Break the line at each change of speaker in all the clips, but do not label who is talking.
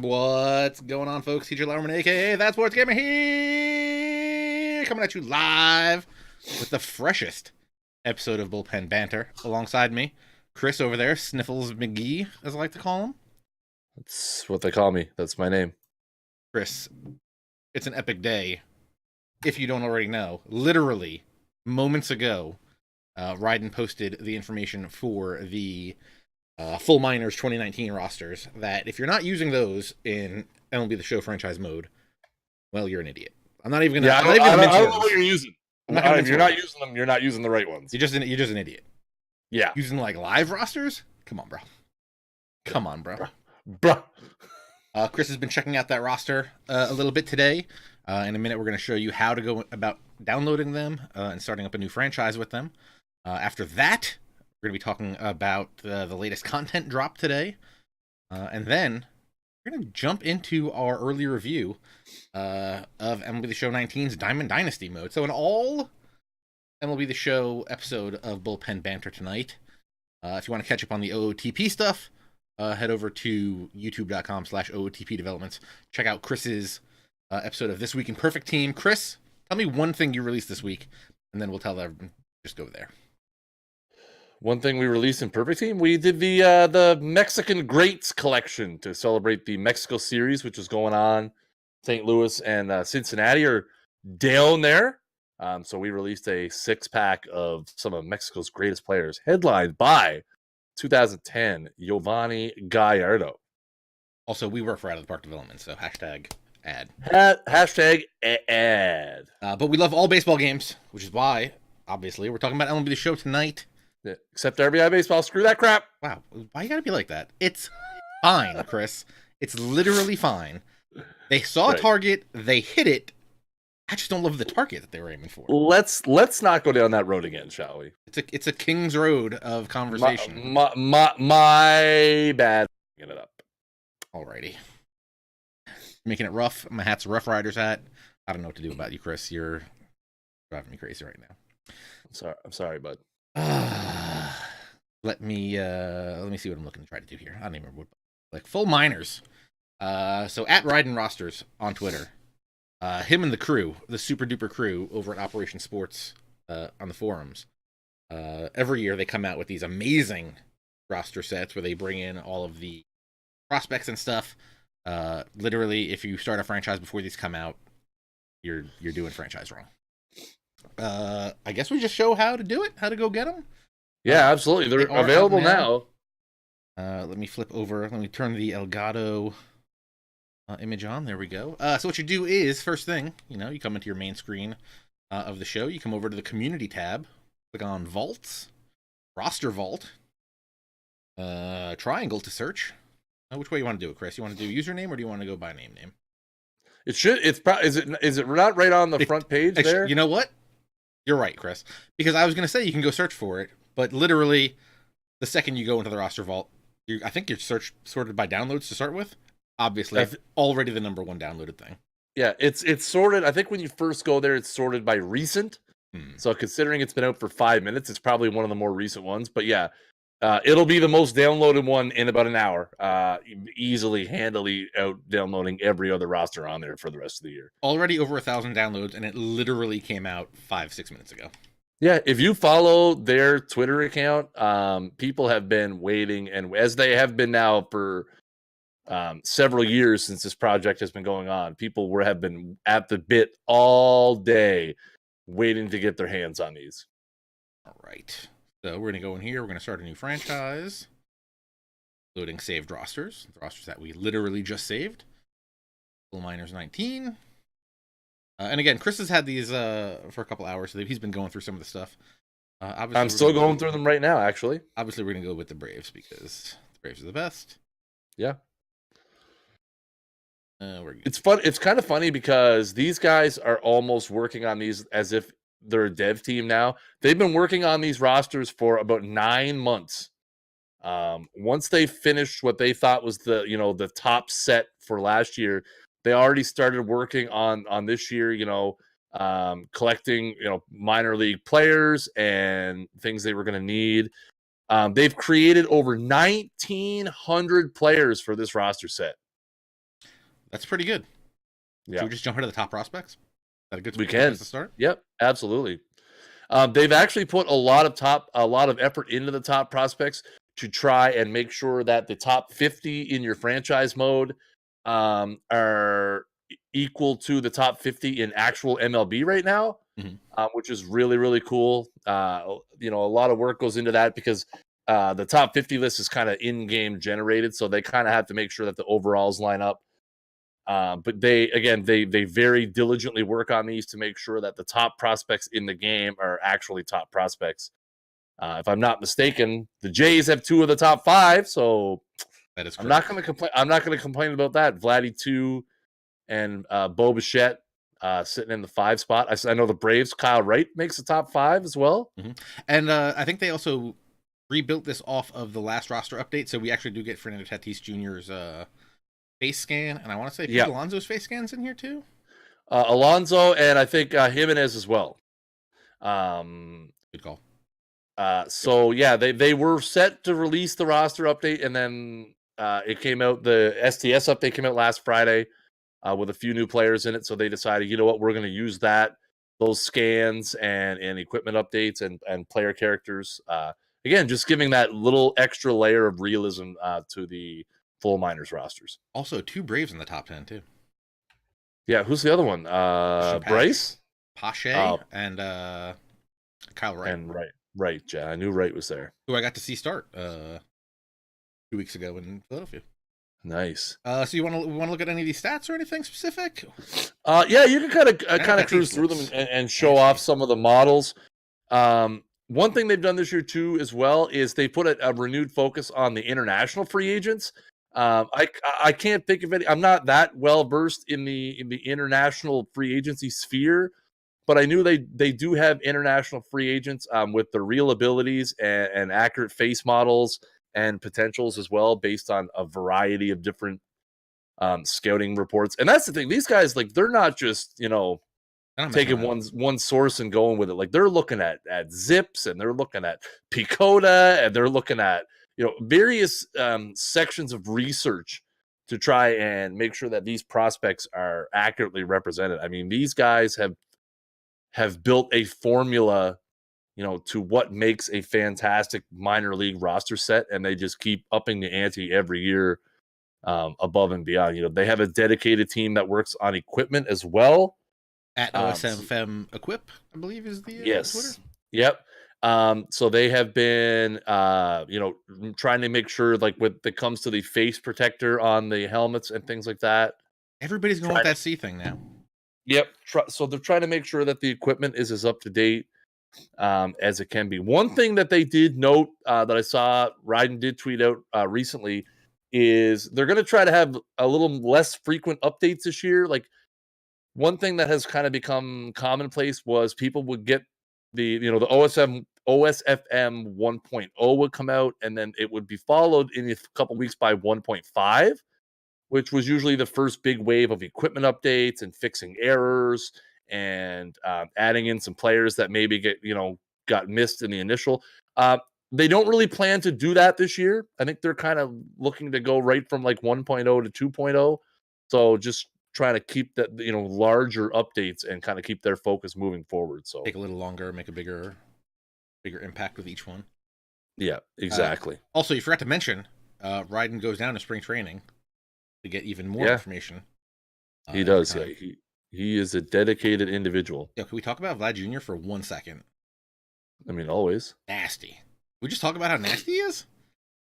What's going on, folks? TJ Lauerman, aka ThatSportsGamer here, coming at you live with the freshest episode of Bullpen Banter. Alongside me, Kris over there, Sniffles McGee, as I like to call him.
That's what they call me. That's my name.
Kris, it's an epic day. If you don't already know, literally moments ago, Ryden posted the information for the full minors 2019 rosters that if you're not using those in MLB The Show franchise mode, well, you're an idiot. I'm not even gonna.
I don't know what you're using. If you're not using them, you're not using the right ones.
You're just an idiot.
Yeah,
using like live rosters. Come on, bro. Come on, bro. Kris has been checking out that roster a little bit today. In a minute, we're going to show you how to go about downloading them and starting up a new franchise with them. After that, we're going to be talking about the latest content drop today. And then we're going to jump into our early review of MLB The Show 19's Diamond Dynasty mode. So an all MLB The Show episode of Bullpen Banter tonight. If you want to catch up on the OOTP stuff, head over to youtube.com/OOTP developments. Check out Kris's episode of This Week in Perfect Team. Kris, tell me one thing you released this week, and then we'll tell everyone. Just go there.
One thing we released in Perfect Team, we did the Mexican Greats collection to celebrate the Mexico series, which is going on. St. Louis and Cincinnati are down there. So we released a 6-pack of some of Mexico's greatest players, headlined by 2010 Giovanni Gallardo.
Also, we work for Out of the Park Development, so hashtag ad.
Hashtag ad.
But we love all baseball games, which is why, obviously, we're talking about MLB The Show tonight.
Yeah, except RBI baseball. Screw that crap.
Wow, why you gotta be like that? It's fine, Kris. It's literally fine. They saw a target, they hit it. I just don't love the target that they were aiming for.
Let's not go down that road again, shall we?
It's a King's Road of conversation.
My bad. Get it up.
Alrighty. Making it rough. My hat's a Rough Riders hat. I don't know what to do about you, Kris. You're driving me crazy right now.
I'm sorry, bud.
Let me see what I'm looking to try to do here. I don't even remember what, like full minors. So at Ryden Rosters on Twitter. Him and the crew, the super duper crew over at Operation Sports on the forums. Every year they come out with these amazing roster sets where they bring in all of the prospects and stuff. Literally, if you start a franchise before these come out, you're doing franchise wrong. I guess we just show how to do it, how to go get them.
Yeah, absolutely. They're available now.
Let me flip over. Let me turn the Elgato image on. There we go. So what you do is, first thing, you come into your main screen of the show. You come over to the community tab, click on Vaults, Roster Vault, Triangle to search. Which way you want to do it, Kris? You want to do username or do you want to go by name?
It should. It's probably. Is it not right on the front page there?
You know what? You're right, Kris. Because I was going to say you can go search for it, but literally, the second you go into the roster vault, I think you're sorted by downloads to start with. Obviously, already the number one downloaded thing.
Yeah, it's sorted. I think when you first go there, it's sorted by recent. So considering it's been out for 5 minutes, it's probably one of the more recent ones. But yeah, it'll be the most downloaded one in about an hour. Handily out downloading every other roster on there for the rest of the year.
Already over 1,000 downloads, and it literally came out 5-6 minutes ago.
Yeah, if you follow their Twitter account, people have been waiting, and as they have been now for several years since this project has been going on, people have been at the bit all day waiting to get their hands on these.
All right. So we're going to go in here. We're going to start a new franchise. Loading saved rosters. The rosters that we literally just saved. Full Minors 19. And again, Kris has had these for a couple hours, so he's been going through some of the stuff.
I'm still going through them right now, actually.
Obviously, we're going to go with the Braves because the Braves are the best.
Yeah.
We're good.
It's fun. It's kind of funny because these guys are almost working on these as if they're a dev team now. They've been working on these rosters for about 9 months. Once they finished what they thought was the top set for last year, they already started working on this year, collecting, minor league players and things they were going to need. They've created over 1,900 players for this roster set.
That's pretty good.
Yeah.
Should we just jump into the top prospects? Is that a good
We can.
place to start?
Yep, absolutely. They've actually put a lot of effort into the top prospects to try and make sure that the top 50 in your franchise mode are equal to the top 50 in actual MLB right now, which is really, really cool. A lot of work goes into that because the top 50 list is kind of in-game generated, so they kind of have to make sure that the overalls line up. But they very diligently work on these to make sure that the top prospects in the game are actually top prospects. If I'm not mistaken, the Jays have 2 of the top 5, so
that is correct.
I'm not going to complain. I'm not going to complain about that. Vladdy 2 and Bo Bichette sitting in the 5 spot. I know the Braves. Kyle Wright makes the top 5 as well,
and I think they also rebuilt this off of the last roster update, so we actually do get Fernando Tatis Jr.'s face scan, and I want to say Pete Alonso's face scan's in here too.
Alonso and I think Jimenez as well.
Good call.
So yeah, they were set to release the roster update, and then it came out. The STS update came out last Friday with a few new players in it. So they decided, you know what, we're going to use those scans and equipment updates and player characters. Again, just giving that little extra layer of realism to the full minors rosters.
Also, 2 Braves in the top 10 too.
Yeah, who's the other one? Bryce,
Pache, and Kyle Wright.
And Right. Yeah, I knew Wright was there.
Who I got to see start 2 weeks ago in Philadelphia.
Nice.
So you want to look at any of these stats or anything specific?
Yeah, you can kind of cruise through them and show off some of the models. One thing they've done this year too, as well, is they put a renewed focus on the international free agents. I can't think of any. I'm not that well versed in the international free agency sphere, but I knew they do have international free agents with the real abilities and accurate face models and potentials as well, based on a variety of different scouting reports. And that's the thing; these guys, like, they're not just taking one source and going with it. Like, they're looking at Zips, and they're looking at PECOTA, and they're looking at various sections of research to try and make sure that these prospects are accurately represented. I mean, these guys have built a formula, to what makes a fantastic minor league roster set, and they just keep upping the ante every year, above and beyond. They have a dedicated team that works on equipment as well.
At OSFM Equip, I believe is the Twitter.
Yep. So they have been, trying to make sure, like, when it comes to the face protector on the helmets and things like that.
Everybody's going with that C thing now.
Yep. So they're trying to make sure that the equipment is as up to date as it can be. One thing that they did note that I saw Ryden did tweet out recently is they're going to try to have a little less frequent updates this year. Like, one thing that has kind of become commonplace was people would get the OSFM 1.0 would come out, and then it would be followed in a couple weeks by 1.5, which was usually the first big wave of equipment updates and fixing errors and adding in some players that maybe got missed in the initial. They don't really plan to do that this year. I think they're kind of looking to go right from like 1.0 to 2.0. So just trying to keep that, larger updates and kind of keep their focus moving forward. So
take a little longer, make a bigger impact with each one.
Yeah, exactly.
Also, you forgot to mention, Ryden goes down to spring training to get even more information.
He does. Yeah, he is a dedicated individual.
Yeah, can we talk about Vlad Jr. for 1 second?
I mean, always.
Nasty. We just talk about how nasty he is?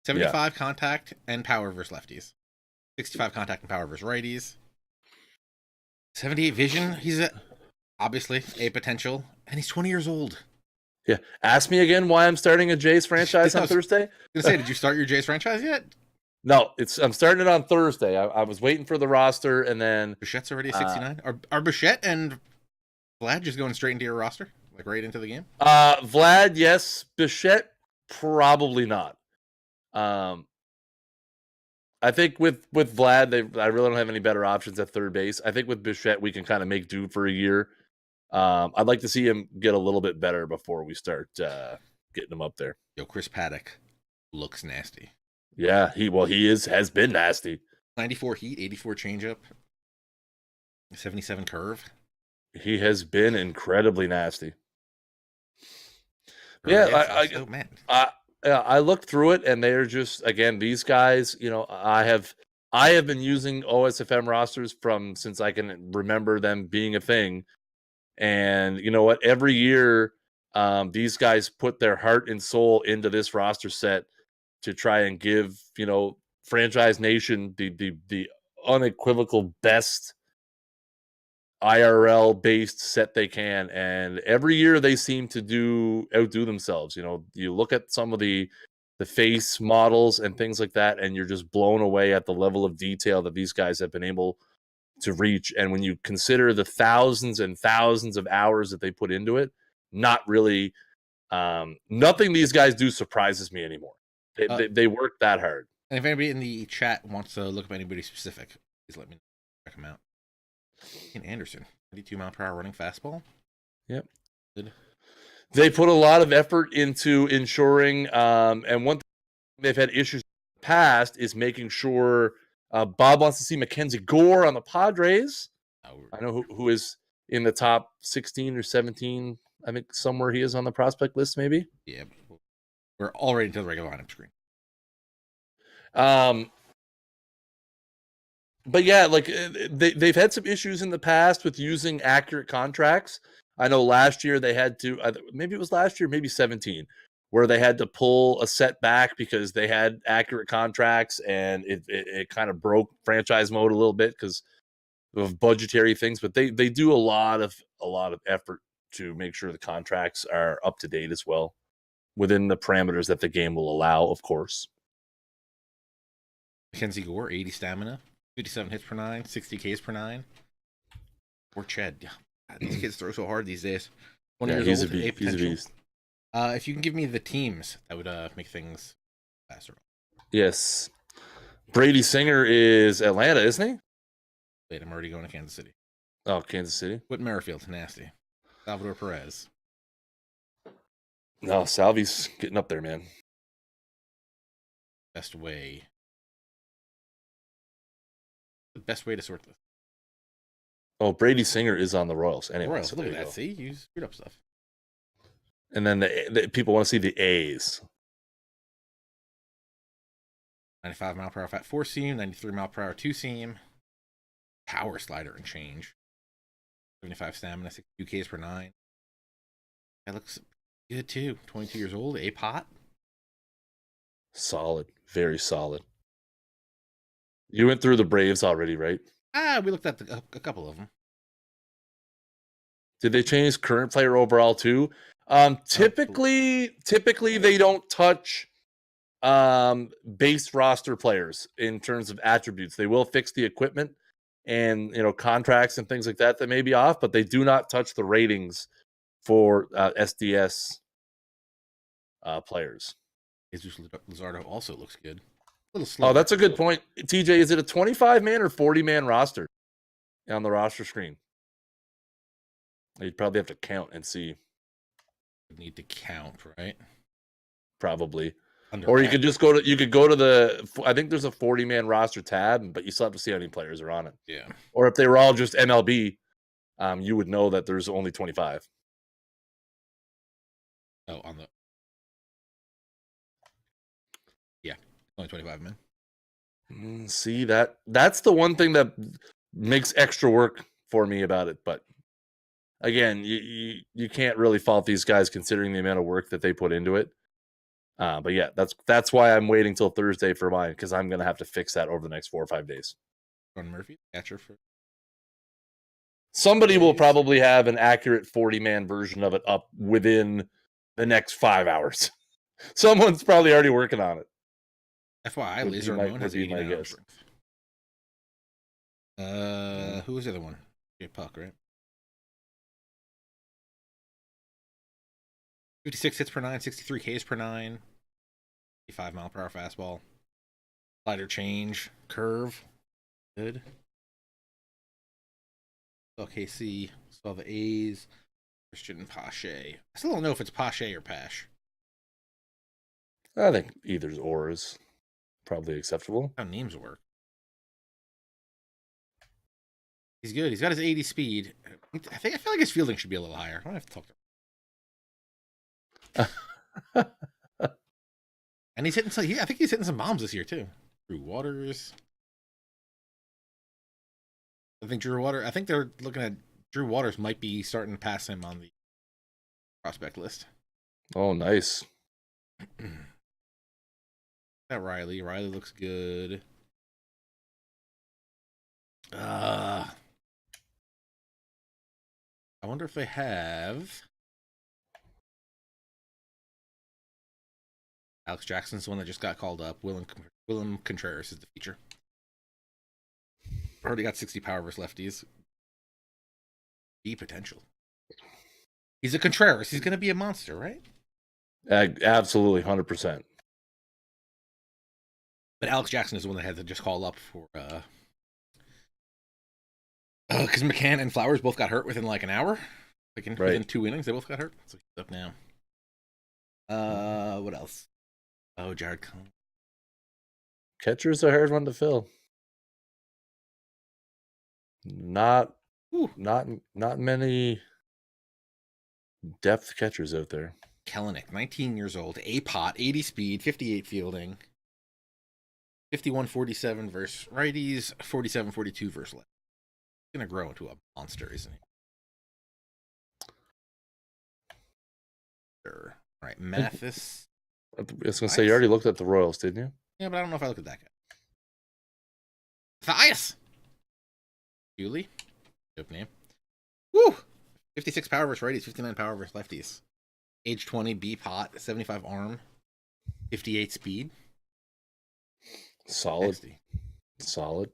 75 contact and power versus lefties. 65 contact and power versus righties. 78 vision. He's obviously a potential, and he's 20 years old.
Yeah. Ask me again why I'm starting a Jays franchise on Thursday.
I was going to say, did you start your Jays franchise yet?
No, I'm starting it on Thursday. I was waiting for the roster, and then
Bichette's already 69. Are Bichette and Vlad just going straight into your roster, like right into the game?
Vlad, yes. Bichette, probably not. I think with Vlad, I really don't have any better options at third base. I think with Bichette, we can kind of make do for a year. I'd like to see him get a little bit better before we start getting him up there.
Yo, Chris Paddock looks nasty.
Yeah, he has been nasty.
94 heat, 84 changeup. 77 curve.
He has been incredibly nasty.
Man.
I looked through it, and they're just, again, these guys. I have been using OSFM rosters since I can remember them being a thing, and you know what? Every year, these guys put their heart and soul into this roster set to try and give Franchise Nation the unequivocal best IRL based set they can, and every year they seem to outdo themselves. You look at some of the face models and things like that, and you're just blown away at the level of detail that these guys have been able to reach. And when you consider the thousands and thousands of hours that they put into it, not really nothing these guys do surprises me anymore. They work that hard.
And if anybody in the chat wants to look up anybody specific, please let me know. Check them out. In Anderson, 92-mile-per-hour running fastball.
Yep.
Good.
They put a lot of effort into ensuring, and one thing they've had issues in the past is making sure. Bob wants to see Mackenzie Gore on the Padres. I know who is in the top 16 or 17. I think somewhere he is on the prospect list, maybe.
Yeah, we're already to the regular lineup screen.
But yeah, like they've had some issues in the past with using accurate contracts. I know last year they had to, maybe it was last year, maybe 17, where they had to pull a set back because they had accurate contracts, and it kind of broke franchise mode a little bit because of budgetary things. But they do a lot of effort to make sure the contracts are up to date as well, within the parameters that the game will allow, of course.
Mackenzie Gore, 80 stamina, 57 hits per 9, 60 Ks per 9. Or Ched. Yeah, these kids throw so hard these days.
He's a beast.
If you can give me the teams, that would make things faster.
Yes. Brady Singer is Atlanta, isn't he?
Wait, I'm already going to Kansas City.
Oh, Kansas City.
Whit Merrifield, nasty. Salvador Perez.
No, Salvi's getting up there, man.
Best way. The best way to sort this.
Oh, Brady Singer is on the Royals. Anyway,
Royals, look at that. See, you screwed up stuff.
And then the people want to see the A's.
95-mile-per-hour fat 4-seam, 93-mile-per-hour 2-seam. Power slider and change. 75 stamina, 62 Ks per 9. That looks good too. 22 years old, a pot.
Solid, very solid. You went through the Braves already, right?
We looked at a couple of them.
Did they change current player overall too? Typically they don't touch base roster players in terms of attributes. They will fix the equipment and contracts and things like that may be off, but they do not touch the ratings for SDS players.
Jesus Luzardo also looks good. A little slow.
Oh, that's a good point. TJ, is it a 25-man or 40-man roster on the roster screen? You'd probably have to count and see.
Need to count, right?
Probably. Or you could just go to the, I think there's a 40-man roster tab, but you still have to see how many players are on it.
Yeah.
Or if they were all just MLB, you would know that there's only 25.
Oh, on the. Yeah, only 25 men.
See, that's the one thing that makes extra work for me about it. But again, you can't really fault these guys considering the amount of work that they put into it. But yeah, that's why I'm waiting till Thursday for mine, because I'm gonna have to fix that over the next 4 or 5 days.
Ron Murphy, catcher for.
Somebody will probably have an accurate 40-man version of it up within the next 5 hours. Someone's probably already working on it.
FYI, Laser Ramon has 89 hours. Who was the other one? J Puck, right? 56 hits per 9, 63 Ks per 9, 85-mile-per-hour fastball, slider change, curve, good. Saw KC, saw the A's, Christian Pache. I still don't know if it's Pache or Pash.
I think either's or is probably acceptable.
How names work. He's good. He's got his 80 speed. I feel like his fielding should be a little higher. I have to talk to him. And he's hitting some. I think he's hitting some bombs this year too. Drew Waters. I think they're looking at Drew Waters might be starting to pass him on the prospect list.
Oh, nice.
That Riley. Riley looks good. I wonder if they have. Alex Jackson's the one that just got called up. Willem Contreras is the feature. Already got 60 power versus lefties. B potential. He's a Contreras. He's going to be a monster, right?
Absolutely, 100%.
But Alex Jackson is the one that had to just call up for because McCann and Flowers both got hurt within like an hour. Like within 2 innings, they both got hurt. So he's up now. What else? Oh, Jared Cohn.
Catcher's a hard one to fill. Not many depth catchers out there.
Kellenic, 19 years old, A-pot, 80 speed, 58 fielding, 51-47 versus righties, 47-42 versus lefties. He's gonna grow into a monster, isn't he? Sure. All right, Mathis.
I was gonna say you already looked at the Royals, didn't you?
Yeah, but I don't know if I looked at that guy. Thias. Julie. Dope name. Woo! 56 power versus righties, 59 power versus lefties. Age 20, B-pot, 75 arm, 58 speed.
Solid.
Nasty. Solid.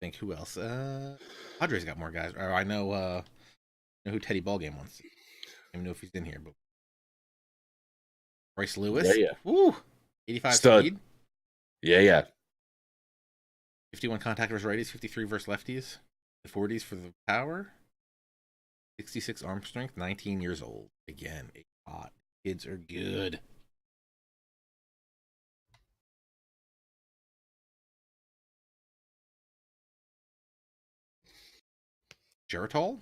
I
think who else? Padres got more guys. Or I know who Teddy Ballgame wants. I don't even know if he's in here, but Bryce Lewis.
Yeah.
Woo! 85
Stud.
speed.
Yeah.
51 contact versus righties, 53 versus lefties. The 40s for the power. 66 arm strength, 19 years old. Again, a hot. Kids are good. Geritol,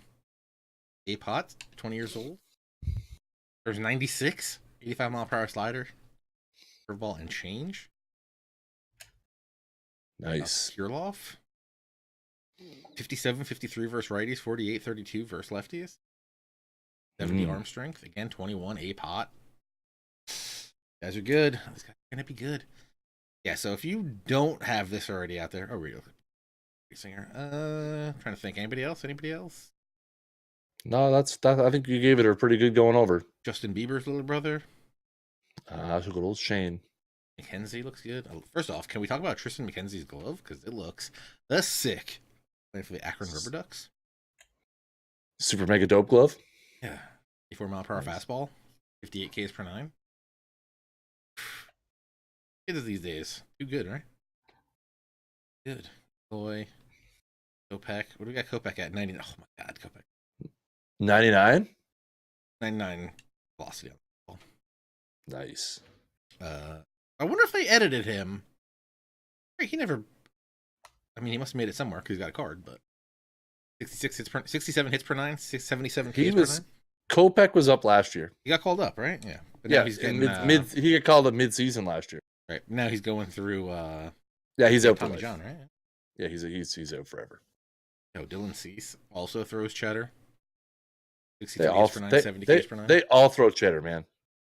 A-pot, 20 years old. There's 96, 85 mile per hour slider, curveball and change.
Nice.
Kirilov, 57, 53 versus righties, 48, 32 versus lefties. 70 arm strength, again 21, A-pot. Guys are good. These guys are gonna be good. Yeah, so if you don't have this already out there, singer. Trying to think. Anybody else?
No, that's that. I think you gave it a pretty good going over.
Justin Bieber's little brother.
That's a good old Shane.
McKenzie looks good. First off, can we talk about Tristan McKenzie's glove? Because it looks sick. Playing for the Akron River Ducks.
Super mega dope glove.
Yeah. 84 mile per hour fastball. 58 Ks per 9. Kids these days. Too good, right? Good. Boy. Kopech. What do we got Kopech at? 90. Oh my god, Kopech.
99?
99 velocity on the ball.
Nice.
I wonder if they edited him. He never. I mean, he must have made it somewhere because he's got a card, but 67 hits per 9, 77 Ks per 9.
Kopech was up last year.
He got called up, right? Yeah. But
yeah,
now he's getting,
he got called up mid-season last year.
Right. Now he's going through
yeah, he's out
Tommy
for
John, right?
Yeah, he's out forever.
Oh, Dylan Cease also throws cheddar. 63
They all,
Ks per 9,
they,
70
they,
Ks per 9.
They all throw cheddar, man.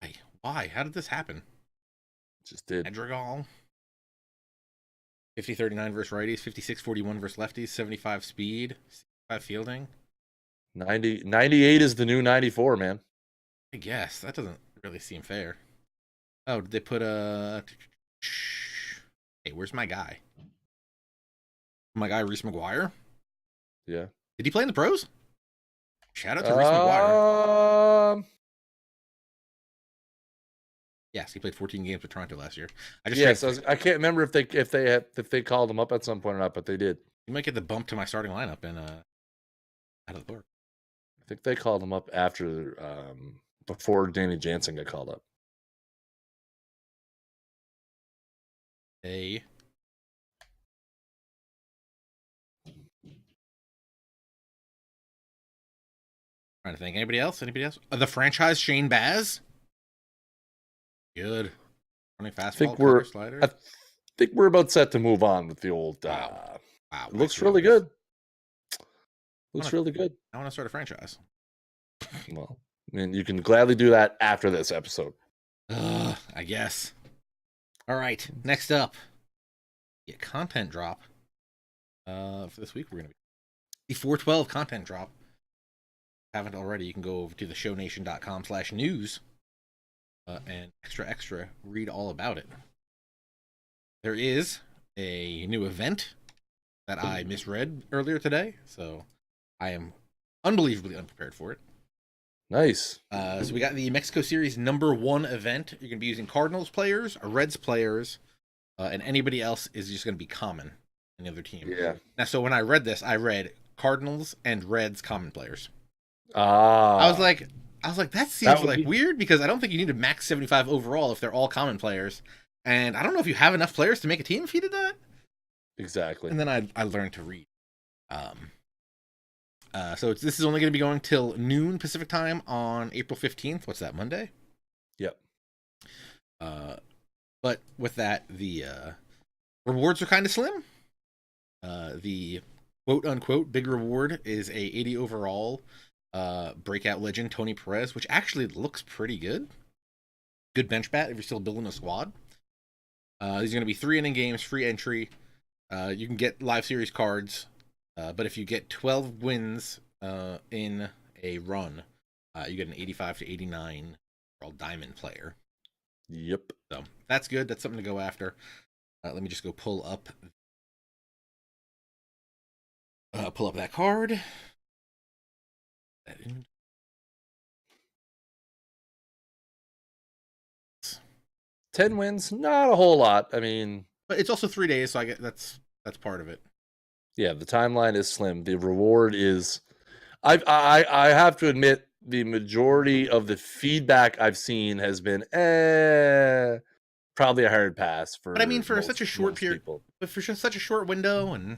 Hey, why? How did this happen?
Just did.
Madrigal. 50-39 versus righties, 56-41 versus lefties, 75 speed, 65 fielding.
98 is the new 94, man.
I guess. That doesn't really seem fair. Oh, did they put Hey, where's my guy? My guy, Reese McGuire?
Yeah.
Did he play in the pros? Shout out to Reese McGuire. Yes, he played 14 games with Toronto last year.
I can't remember if they called him up at some point or not, but they did.
You might get the bump to my starting lineup and out of the park.
I think they called him up after before Danny Jansen got called up.
Hey. Trying to think. Anybody else? Anybody else? The franchise Shane Baz. Good. Running fastball, cutter, slider.
I think we're about set to move on with the old.
Wow.
It looks really good. Looks really good.
I want to start a franchise.
Well, I mean, you can gladly do that after this episode.
I guess. All right. Next up, content drop. For this week, we're gonna be the 412 content drop. If you haven't already, you can go over to theshownation.com/news and extra read all about it. There is a new event that I misread earlier today, so I am unbelievably unprepared for it.
Nice.
So we got the Mexico Series #1 event. You're going to be using Cardinals players, Reds players, and anybody else is just going to be common. Any other team.
Yeah.
Now, so when I read this, I read Cardinals and Reds common players.
I
was like, that seems weird because I don't think you need a max 75 overall if they're all common players. And I don't know if you have enough players to make a team if you did that.
Exactly.
And then I learned to read. So this is only going to be going till noon Pacific time on April 15th. What's that, Monday?
Yep.
But with that, the rewards are kind of slim. The quote-unquote big reward is a 80 overall breakout legend, Tony Perez, which actually looks pretty good. Good bench bat if you're still building a squad. These are going to be 3-inning games, free entry. You can get live series cards, but if you get 12 wins in a run, you get an 85 to 89 overall diamond player.
Yep.
So that's good. That's something to go after. Let me just go pull up that card.
10 wins, not a whole lot. I mean,
but it's also 3 days, so I get that's part of it.
Yeah, the timeline is slim. The reward is, I have to admit, the majority of the feedback I've seen has been probably a hard pass for.
But I mean, for such a short period, but for such a short window, and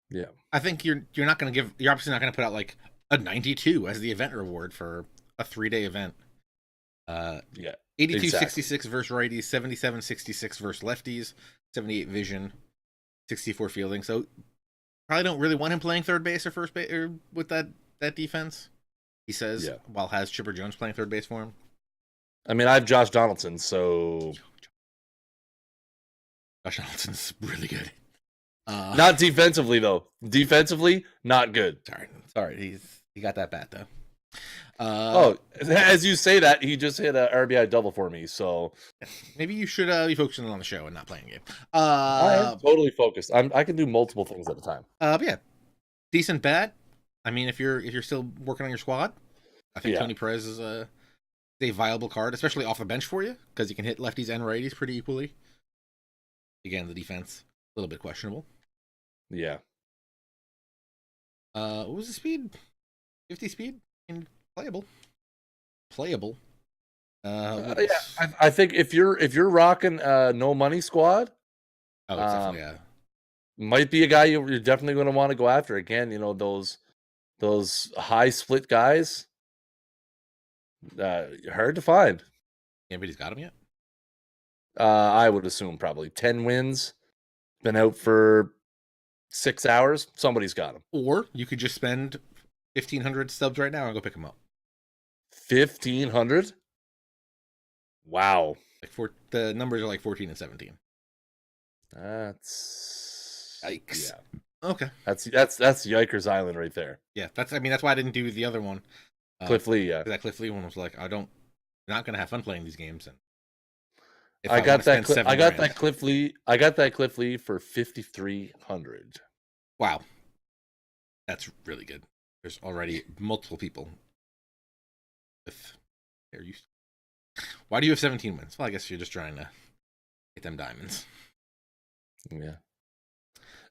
yeah,
I think you're not going to give. You're obviously not going to put out like a 92 as the event reward for a 3-day event.
Yeah,
82-66 versus righties, 77-66 versus lefties, 78 vision, 64 fielding. So probably don't really want him playing third base or first base or with that defense. He says, while has Chipper Jones playing third base for him.
I mean, I have Josh Donaldson, so
Josh Donaldson's really good.
Not defensively though. Defensively, not good.
Sorry, he got that bat though.
As you say that, he just hit a RBI double for me. So
maybe you should be focusing on the show and not playing a game.
I am totally focused. I can do multiple things at a time.
But yeah, decent bat. I mean, if you're still working on your squad, I think Tony Perez is a viable card, especially off the bench for you because you can hit lefties and righties pretty equally. Again, the defense a little bit questionable.
Yeah.
What was the speed? 50 speed and playable.
I think if you're rocking no money squad,
it's definitely
might be a guy you're definitely going to want to go after. Again, those high split guys, hard to find.
Anybody's got him yet?
I would assume probably 10 wins, been out for 6 hours. Somebody's got him.
Or you could just spend 1,500 subs right now and go pick him up.
1,500? Wow.
The numbers are like 14 and 17.
That's
yikes.
Yeah.
Okay.
That's Yikers Island right there.
Yeah, that's why I didn't do the other one.
Cliff Lee, yeah.
That Cliff Lee one was like, I'm not gonna have fun playing these games. And
I got that Cliff Lee for 5,300.
Wow. That's really good. There's already multiple people with their use. Why do you have 17 wins? Well, I guess you're just trying to get them diamonds.
Yeah.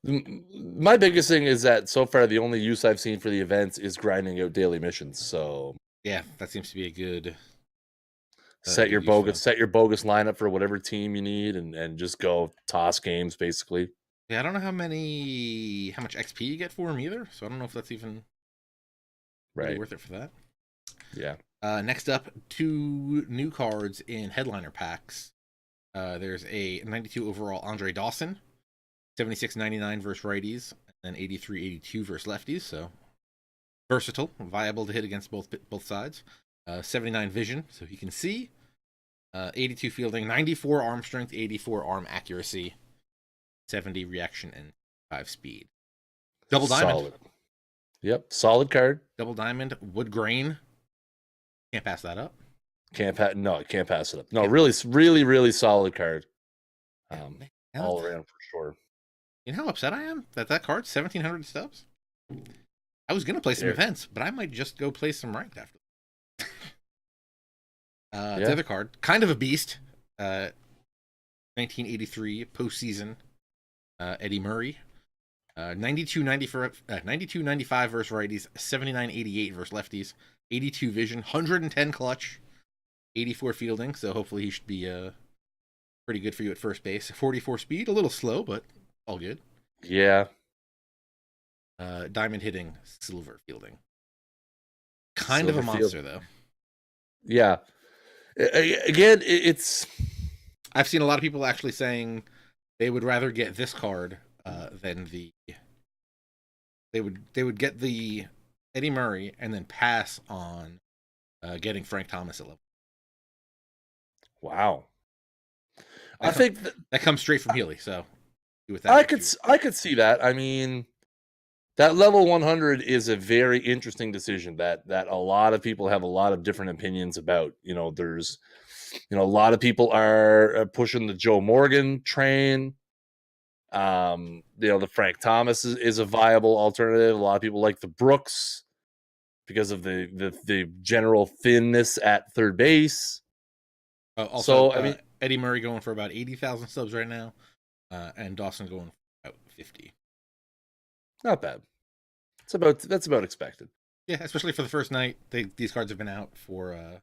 My biggest thing is that so far the only use I've seen for the events is grinding out daily missions. So
yeah, that seems to be a good
set your bogus lineup for whatever team you need and just go toss games basically.
Yeah, I don't know how much XP you get for them either, so I don't know if that's even really worth it for that.
Yeah.
Next up, 2 new cards in headliner packs. There's a 92 overall Andruw Dawson, 76.99 versus righties, and 83.82 versus lefties. So versatile, viable to hit against both sides. 79 vision, so he can see. 82 fielding, 94 arm strength, 84 arm accuracy, 70 reaction, and 5 speed. Double diamond.
Solid. Yep, solid card.
Double diamond, wood grain. Can't pass that up.
Can't pass it up. No, really, really solid card. All around for sure.
You know how upset I am that card's 1,700 stubs? I was gonna play some events, but I might just go play some ranked after. The other card, kind of a beast. 1983 postseason. Eddie Murray. 92.95 versus righties, 79.88 versus lefties, 82 vision, 110 clutch, 84 fielding. So hopefully he should be pretty good for you at first base. 44 speed, a little slow, but all good.
Yeah.
Diamond hitting, silver fielding. Kind of a monster, though.
Yeah. Again, it's.
I've seen a lot of people actually saying they would rather get this card than the. They would get the Eddie Murray and then pass on getting Frank Thomas at level.
Wow. I think
that comes straight from Healy. So
I could see that. I mean, that level 100 is a very interesting decision that a lot of people have a lot of different opinions about. There's, a lot of people are pushing the Joe Morgan train. The Frank Thomas is a viable alternative. A lot of people like the Brooks because of the general thinness at third base.
Also, I mean, Eddie Murray going for about 80,000 subs right now, and Dawson going for about 50.
Not bad. That's about expected.
Yeah, especially for the first night. These cards have been out for.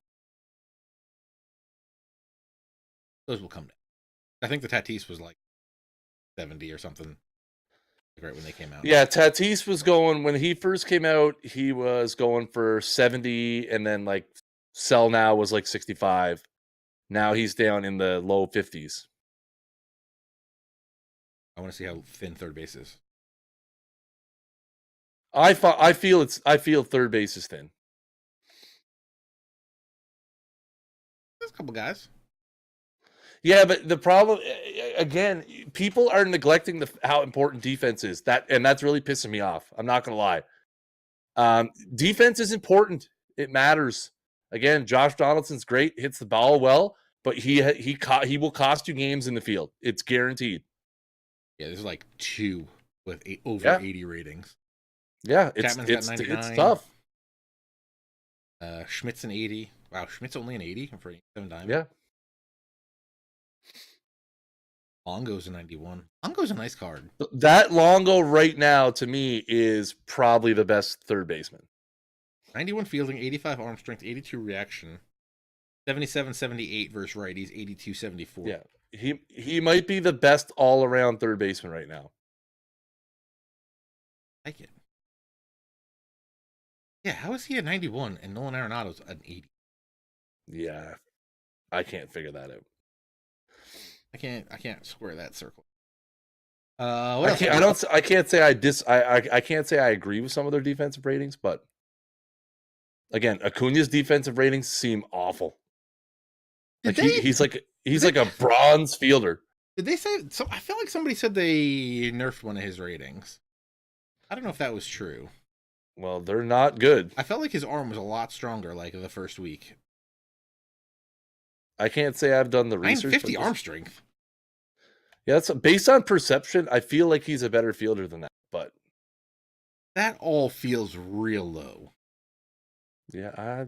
Those will come down. I think the Tatis was like 70 or something, right when they came out.
Yeah, Tatis was going when he first came out. He was going for 70, and then like Sell Now was like 65. Now he's down in the low 50s.
I want to see how thin third base is.
I feel third base is thin.
There's a couple guys.
Yeah, but the problem again, people are neglecting how important defense is. That's really pissing me off. I'm not gonna lie. Defense is important. It matters. Again, Josh Donaldson's great, hits the ball well, but he will cost you games in the field. It's guaranteed.
Yeah, there's like 2 with over 80 ratings.
Yeah, it's tough.
Schmidt's an 80. Wow, Schmidt's only an 80 for 7 diamond.
Yeah.
Longo's a 91. Longo's a nice card.
That Longo right now to me is probably the best third baseman.
91 fielding, 85 arm strength, 82 reaction, 77-78 versus righties, 82-74.
Yeah, he might be the best all around third baseman right now.
I like it. Yeah, how is he at 91 and Nolan Arenado's at 80?
Yeah, I can't figure that out.
I can't square that circle.
I can't say I agree with some of their defensive ratings, but again, Acuna's defensive ratings seem awful. He's like a bronze fielder.
Did they say so? I feel like somebody said they nerfed one of his ratings. I don't know if that was true.
Well, they're not good.
I felt like his arm was a lot stronger like the first week.
I can't say I've done the research.
950 arm strength.
Yeah, that's based on perception. I feel like he's a better fielder than that, but
that all feels real low.
Yeah,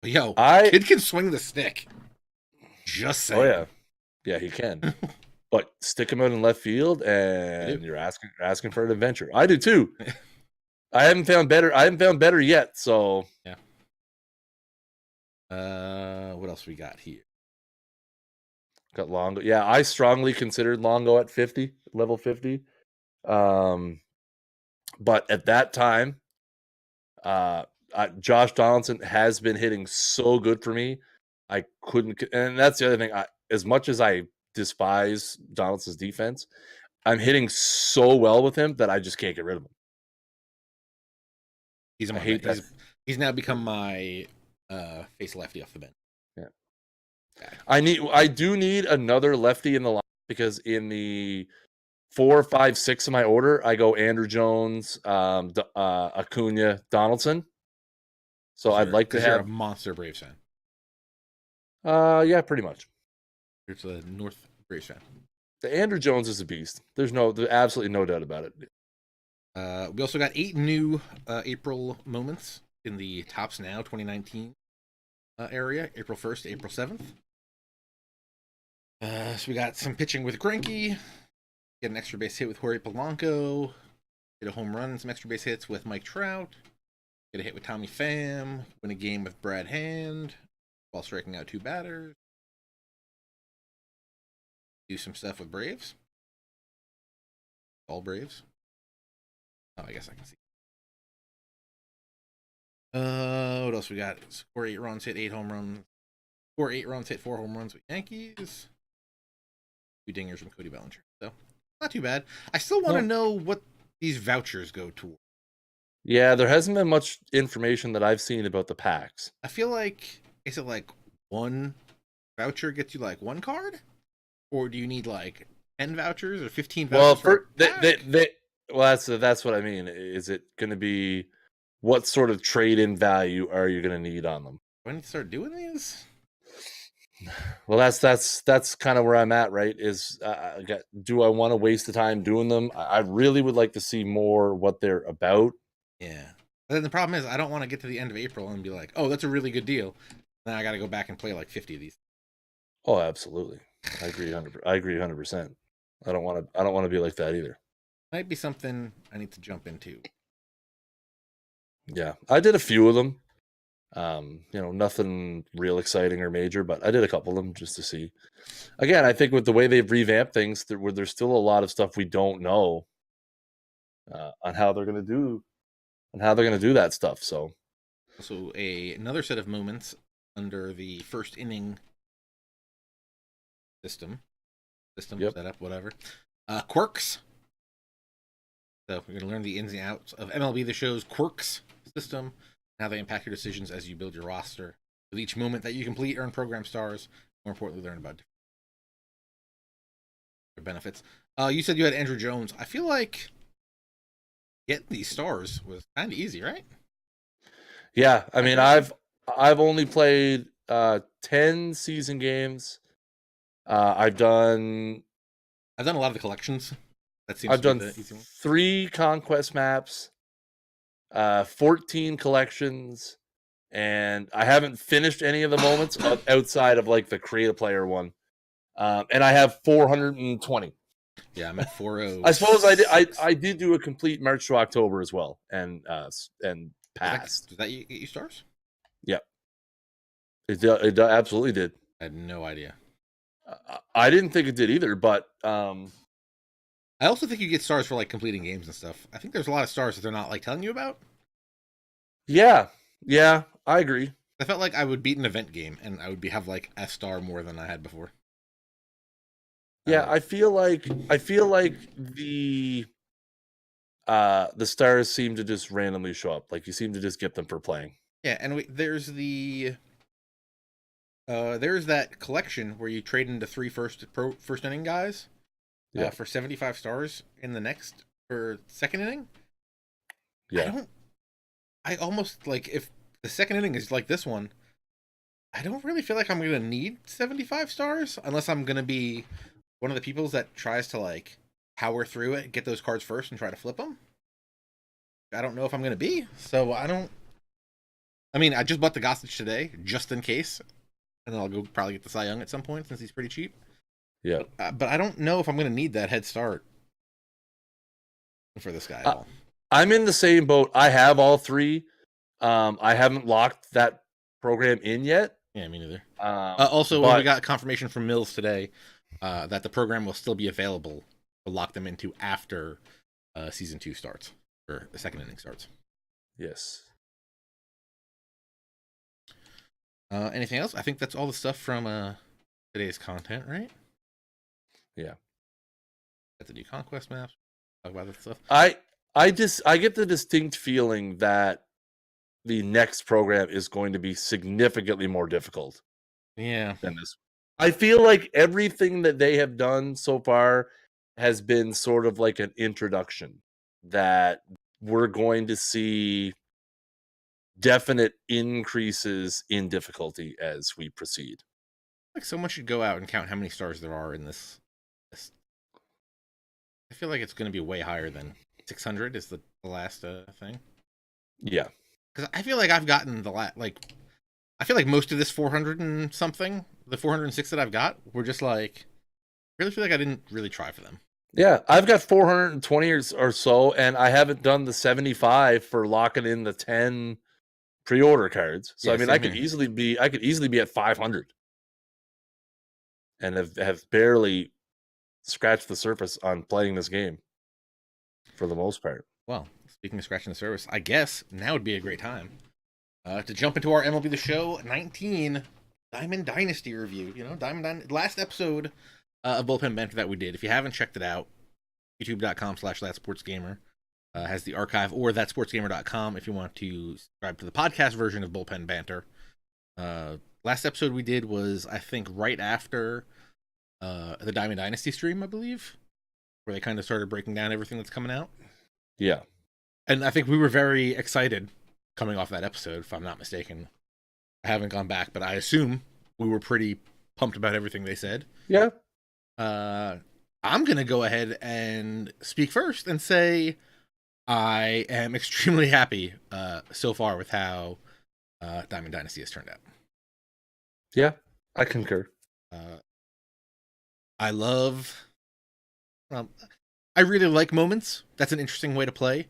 kid can swing the stick. Just saying.
Oh yeah, he can. But stick him out in left field, and you're asking for an adventure. I do too. I haven't found better yet. So
yeah. What else we got here?
Got Longo. Yeah, I strongly considered Longo at 50, level 50. But at that time, Josh Donaldson has been hitting so good for me. I couldn't, and that's the other thing. As much as I despise Donaldson's defense, I'm hitting so well with him that I just can't get rid of him.
He's
I hate that.
He's now become my face lefty off the bench.
Yeah.
Okay.
I do need another lefty in the line because in the 4, 5, 6 of my order, I go Andruw Jones, Acuna, Donaldson. So I'd like to have.
You're a monster Braves fan.
Yeah, pretty much.
You're a North Braves fan.
The Andruw Jones is a beast. There's absolutely no doubt about it.
We also got 8 new April moments in the Tops Now 2019 area, April 1st to April 7th. So we got some pitching with Greinke, get an extra base hit with Jorge Polanco, get a home run and some extra base hits with Mike Trout, get a hit with Tommy Pham, win a game with Brad Hand while striking out 2 batters, do some stuff with Braves. All Braves. Oh, I guess I can see. What else we got? Score 8 runs, hit 8 home runs. Score 8 runs, hit 4 home runs with Yankees. 2 dingers from Cody Bellinger. So, not too bad. I still want to know what these vouchers go toward.
Yeah, there hasn't been much information that I've seen about the packs.
I feel like, is it like 1 voucher gets you like 1 card? Or do you need like 10 vouchers or 15 vouchers?
Well, that's what I mean. Is it going to be, what sort of trade-in value are you going to need on them?
Do I need to start doing these?
Well, that's kind of where I'm at, right? Do I want to waste the time doing them? I really would like to see more what they're about.
Yeah. But then the problem is I don't want to get to the end of April and be like, oh, that's a really good deal. Then I got to go back and play like 50 of these.
Oh, absolutely. I agree 100%. I don't want to be like that either.
Might be something I need to jump into.
Yeah, I did a few of them. Nothing real exciting or major, but I did a couple of them just to see. Again, I think with the way they've revamped things, there's still a lot of stuff we don't know on how they're going to do that stuff. So
another set of moments under the first inning system
yep.
setup, whatever. Quirks. So we're going to learn the ins and outs of MLB The Show's Quirks system and how they impact your decisions as you build your roster. With each moment that you complete, earn program stars. More importantly, learn about different benefits. You said you had Andruw Jones. I feel like getting these stars was kind of easy, right?
Yeah, I mean, I've only played 10 season games. I've done
a lot of the collections.
I've done 3 conquest maps, 14 collections, and I haven't finished any of the moments outside of like the create a player one. And I have 420.
Yeah, I'm at 406.
I suppose I did do a complete March to October as well, and passed.
Did that get you stars?
Yep. It absolutely did.
I had no idea.
I didn't think it did either, but
I also think you get stars for like completing games and stuff. I think there's a lot of stars that they're not like telling you about.
Yeah, I agree.
I felt like I would beat an event game and I would have like a star more than I had before.
Yeah, I feel like the stars seem to just randomly show up. Like you seem to just get them for playing.
Yeah, and there's that collection where you trade into 3 first inning guys. Yeah, for 75 stars in the next for second inning.
Yeah,
I almost like if the second inning is like this one. I don't really feel like I'm gonna need 75 stars unless I'm gonna be one of the people that tries to like power through it, get those cards first, and try to flip them. I don't know if I'm gonna be, so I mean, I just bought the Gossage today just in case, and then I'll go probably get the Cy Young at some point since he's pretty cheap.
Yeah,
but I don't know if I'm going to need that head start for this guy at all.
I'm in the same boat. I have all 3. I haven't locked that program in yet.
Yeah, me neither. Also, we got confirmation from Mills today that the program will still be available to lock them into after season 2 starts or the second inning starts.
Yes.
Anything else? I think that's all the stuff from today's content, right?
Yeah.
Got the new conquest maps. Talk about that stuff.
I get the distinct feeling that the next program is going to be significantly more difficult.
Yeah.
Than this. I feel like everything that they have done so far has been sort of like an introduction, that we're going to see definite increases in difficulty as we proceed.
Like someone should go out and count how many stars there are in this. I feel like it's going to be way higher than 600 is the last thing.
Yeah.
Because I feel like I've gotten I feel like most of this 400 and something, the 406 that I've got, were just like, I really feel like I didn't really try for them.
Yeah, I've got 420 or so, and I haven't done the 75 for locking in the 10 pre-order cards. So
Yeah,
I mean, I could easily be at 500, and have barely scratched the surface on playing this game for the most part.
Well, speaking of scratching the surface, I guess now would be a great time to jump into our MLB The Show 19 Diamond Dynasty review. You know, last episode of Bullpen Banter that we did. If you haven't checked it out, youtube.com/ThatSportsGamer has the archive, or ThatSportsGamer.com if you want to subscribe to the podcast version of Bullpen Banter. Last episode we did was, I think, right after the Diamond Dynasty stream, I believe, where they kind of started breaking down everything that's coming out.
Yeah.
And I think we were very excited coming off that episode, if I'm not mistaken. I haven't gone back, but I assume we were pretty pumped about everything they said.
Yeah.
I'm going to go ahead and speak first and say I am extremely happy so far with how Diamond Dynasty has turned out.
Yeah, I concur.
I really like moments. That's an interesting way to play.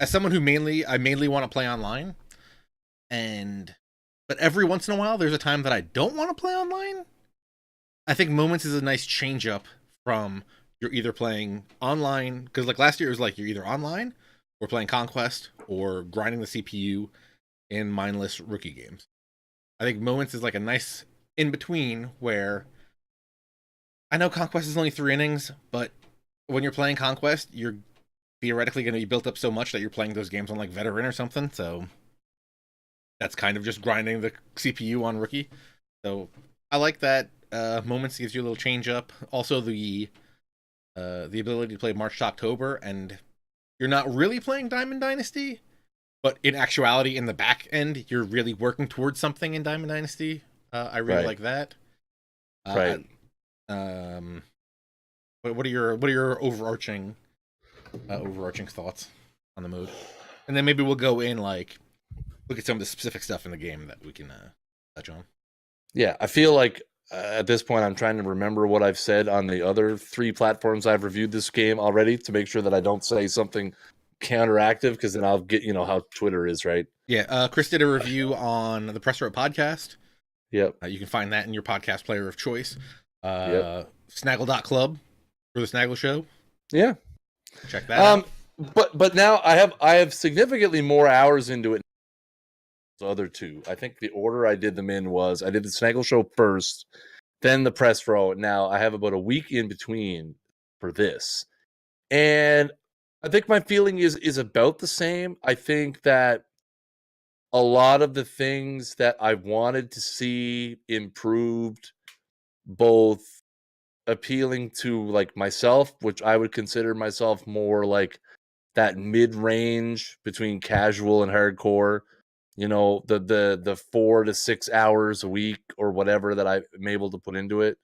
As someone who I mainly want to play online, but every once in a while there's a time that I don't want to play online. I think moments is a nice change up from you're either playing online, because like last year it was like you're either online or playing Conquest or grinding the CPU in mindless rookie games. I think moments is like a nice in between where I know Conquest is only 3 innings, but when you're playing Conquest, you're theoretically going to be built up so much that you're playing those games on like veteran or something. So that's kind of just grinding the CPU on rookie. So I like that. Moments gives you a little change up. Also the ability to play March to October, and you're not really playing Diamond Dynasty, but in actuality, in the back end, you're really working towards something in Diamond Dynasty. I really like that.
Right.
What are your overarching thoughts on the mode? And then maybe we'll go in look at some of the specific stuff in the game that we can touch on.
Yeah, I feel like at this point I'm trying to remember what I've said on the other 3 platforms I've reviewed this game already to make sure that I don't say something counteractive, because then I'll get, how Twitter is, right?
Yeah, Kris did a review on the Press Row podcast.
Yep.
You can find that in your podcast player of choice.
Snaggle.club
for the Snaggle Show.
Yeah.
Check that out.
But now I have significantly more hours into it. The other 2. I think the order I did them in was I did the Snaggle Show first, then the Press Row. Now I have about a week in between for this. And I think my feeling is about the same. I think that a lot of the things that I wanted to see improved, both appealing to like myself, which I would consider myself more like that mid-range between casual and hardcore, the 4 to 6 hours a week or whatever that I'm able to put into it.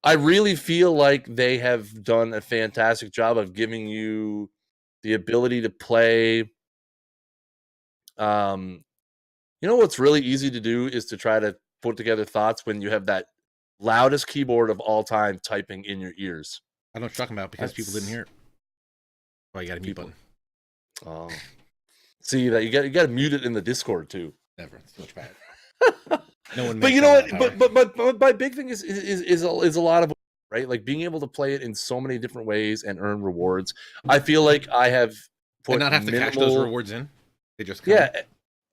I really feel like they have done a fantastic job of giving you the ability to play. What's really easy to do is to try to put together thoughts when you have that loudest keyboard of all time typing in your ears.
I know what you're talking about, because people didn't hear it. Oh, you got a mute button.
Oh, see that you got to mute it in the Discord too.
Never. It's much bad. No one.
But you know what? But my big thing is a lot of, right, like being able to play it in so many different ways and earn rewards. I feel like I have put
and not have to cash those rewards in. They just come.
Yeah,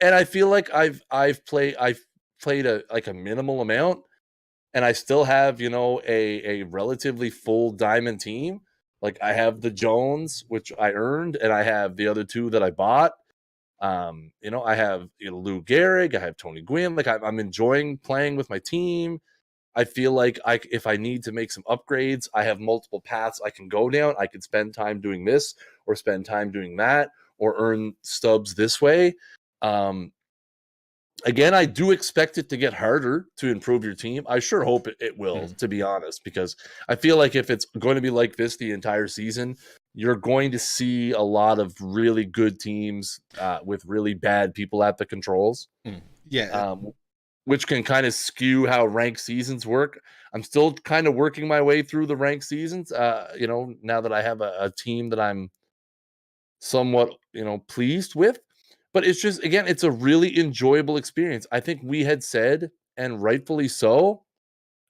and I feel like I've played a minimal amount, and I still have, you know, a relatively full diamond team. Like I have the Jones, which I earned, and I have the other two that I bought. You know, I have, you know, Lou Gehrig, I have Tony Gwynn. Like I'm enjoying playing with my team. I feel like if I need to make some upgrades, I have multiple paths I can go down. I could spend time doing this or spend time doing that or earn stubs this way. Again, I do expect it to get harder to improve your team. I sure hope it will, to be honest, because I feel like if it's going to be like this the entire season, you're going to see a lot of really good teams with really bad people at the controls.
Yeah.
Which can kind of skew how ranked seasons work. I'm still kind of working my way through the ranked seasons, you know, now that I have a team that I'm somewhat, you know, pleased with. But it's just, again, it's a really enjoyable experience. I think we had said, and rightfully so,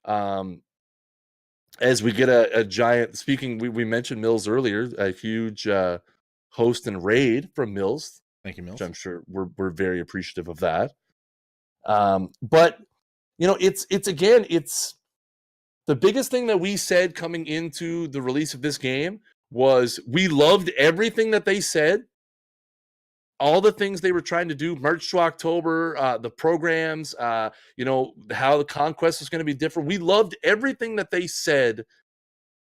as we get a giant, speaking, we mentioned Mills earlier, a huge host and raid from Mills.
Thank you, Mills.
Which I'm sure we're very appreciative of that. But, you know, it's the biggest thing that we said coming into the release of this game was we loved everything that they said. All the things they were trying to do, March to October, the programs, you know, how the conquest was going to be different. We loved everything that they said,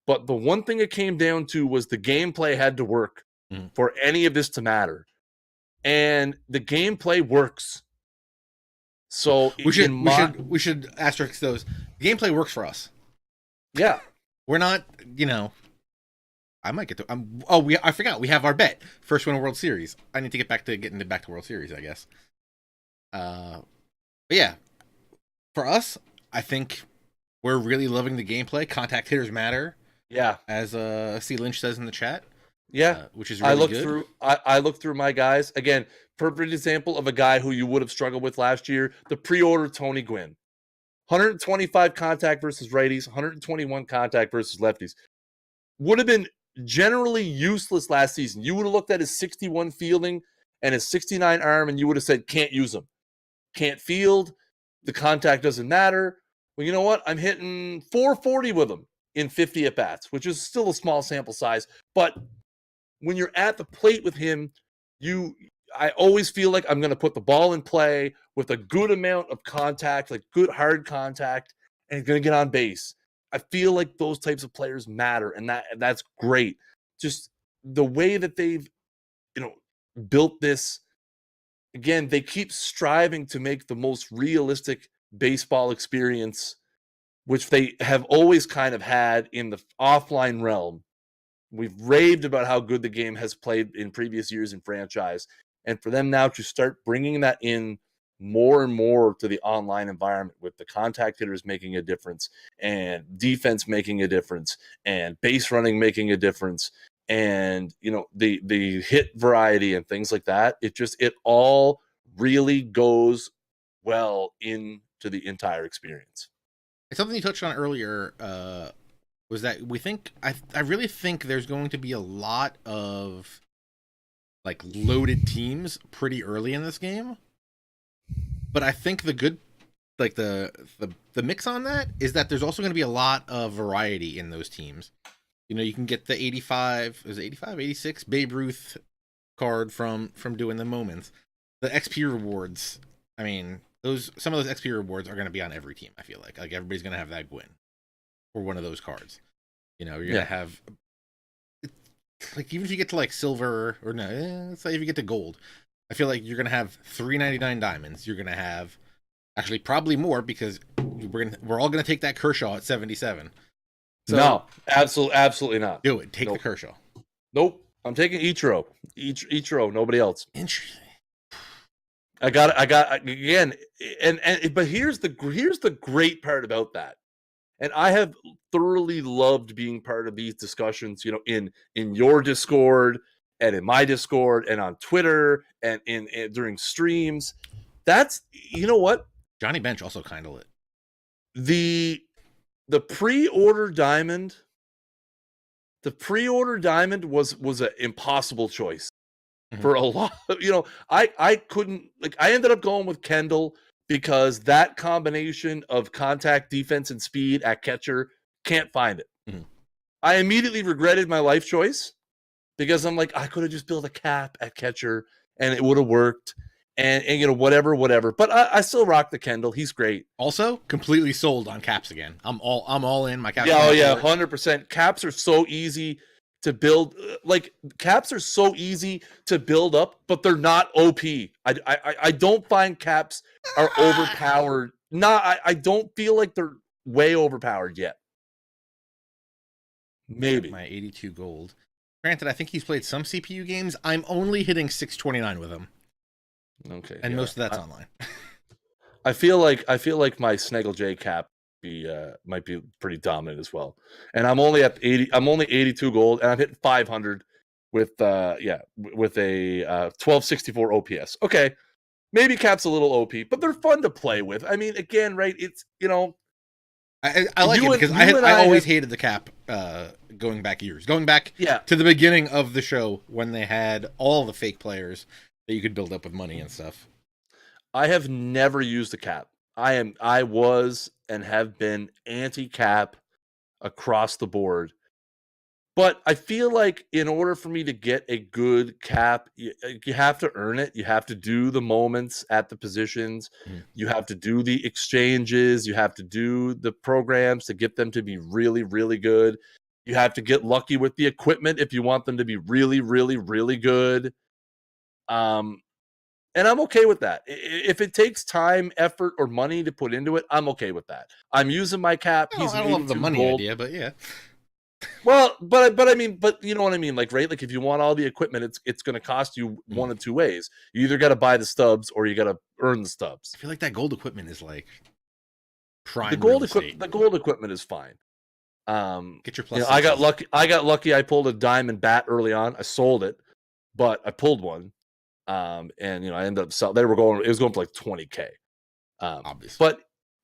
but the one thing it came down to was the gameplay had to work for any of this to matter. And the gameplay works. So
we should asterisk those. The gameplay works for us.
Yeah.
We're not, you know, I might get to. I forgot. We have our bet. First win a World Series. I need to get back to World Series, I guess. But yeah, for us, I think we're really loving the gameplay. Contact hitters matter.
Yeah,
as C. Lynch says in the chat.
Yeah,
which is really
good. I looked through my guys again. Perfect example of a guy who you would have struggled with last year. The pre-order Tony Gwynn, 125 contact versus righties, 121 contact versus lefties. Would have been generally useless last season. You would have looked at his 61 fielding and his 69 arm, and you would have said, can't use him. Can't field. The contact doesn't matter. Well, you know what? I'm hitting 440 with him in 50 at-bats, which is still a small sample size. But when you're at the plate with him, I always feel like I'm going to put the ball in play with a good amount of contact, like good hard contact, and he's going to get on base. I feel like those types of players matter, and that's great. Just the way that they've, built this. Again, they keep striving to make the most realistic baseball experience, which they have always kind of had in the offline realm. We've raved about how good the game has played in previous years in franchise, and for them now to start bringing that in more and more to the online environment, with the contact hitters making a difference and defense making a difference and base running making a difference, and the hit variety and things like that, it all really goes well into the entire experience.
It's something you touched on earlier, was that I really think there's going to be a lot of like loaded teams pretty early in this game. But I think the good, like the mix on that is that there's also going to be a lot of variety in those teams. You can get the 85, is it 85, 86 Babe Ruth card from doing the moments. The XP rewards, I mean, some of those XP rewards are going to be on every team, I feel like. Like everybody's going to have that Gwynn or one of those cards. You're going to have, like, even if you get to like silver or no, let's say if you get to gold, I feel like you're going to have 399 diamonds. You're going to have actually probably more, because we're all going to take that Kershaw at 77. So,
no, absolutely not.
Do it. Take the Kershaw.
Nope. I'm taking Ichiro, nobody else.
Interesting.
I got again, but here's the great part about that. And I have thoroughly loved being part of these discussions, in your Discord and in my Discord and on Twitter and in during streams. That's, what?
Johnny Bench also kind of lit.
The pre-order diamond was an impossible choice. for a lot. I couldn't, like, I ended up going with Kendall because that combination of contact, defense, and speed at catcher, can't find it. I immediately regretted my life choice because I'm like, I could have just built a cap at catcher and it would have worked. And whatever. But I still rock the Kendall. He's great.
Also, completely sold on caps again. I'm all in. My caps.
Yeah, 100%. Caps are so easy to build. Like, caps are so easy to build up, but they're not OP. I don't find caps are overpowered. I don't feel like they're way overpowered yet. Maybe.
My 82 gold. Granted, I think he's played some CPU games. I'm only hitting 629 with him.
Okay.
And most of that's online.
I feel like my SnaggleJ cap might be pretty dominant as well. And I'm only at 80. I'm only 82 gold, and I'm hitting 500 with a 1264 OPS. Okay, maybe cap's a little OP, but they're fun to play with. I mean, again, right? It's
I like it because I always hated the cap going back years. Going back to the beginning of the show when they had all the fake players that you could build up with money and stuff.
I have never used a cap. I was and have been anti-cap across the board. But I feel like in order for me to get a good cap, you have to earn it. You have to do the moments at the positions. You have to do the exchanges. You have to do the programs to get them to be really, really good. You have to get lucky with the equipment if you want them to be really, really, really good. And I'm okay with that. If it takes time, effort, or money to put into it, I'm okay with that. I'm using my cap.
I don't love the money idea, but yeah.
Well, but you know what I mean, like, right? Like, if you want all the equipment, it's going to cost you one of two ways. You either got to buy the stubs or you got to earn the stubs.
I feel like that gold equipment is like prime.
The gold equipment is fine.
Get your plus.
I got lucky. I pulled a diamond bat early on. I sold it, but I pulled one. And I ended up selling. It was going for like 20K.
Obviously,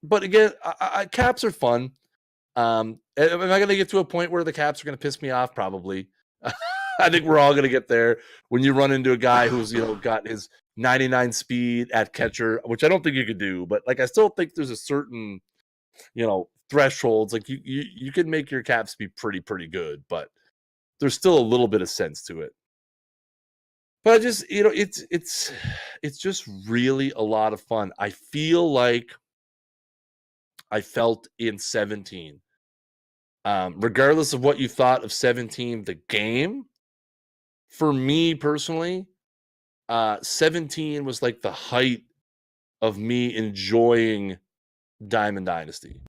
but again, caps are fun. Am I going to get to a point where the caps are going to piss me off? Probably. I think we're all going to get there when you run into a guy who's got his 99 speed at catcher, which I don't think you could do. But like, I still think there's a certain thresholds. Like, you can make your caps be pretty good, but there's still a little bit of sense to it. But I just, it's just really a lot of fun. I feel like I felt in 17. Regardless of what you thought of 17, the game, for me personally, 17 was like the height of me enjoying Diamond Dynasty.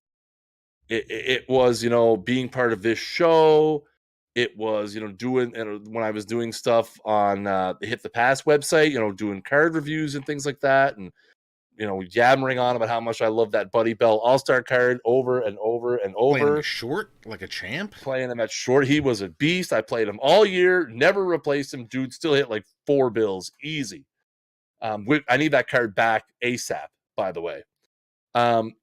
It was, being part of this show. It was, doing, when I was doing stuff on the Hit the Pass website, doing card reviews and things like that. And, yammering on about how much I love that Buddy Bell All-Star card over and over and over.
Playing him short like a champ?
Playing him at short. He was a beast. I played him all year, never replaced him. Dude still hit like 4 bills. Easy. I need that card back ASAP, by the way. But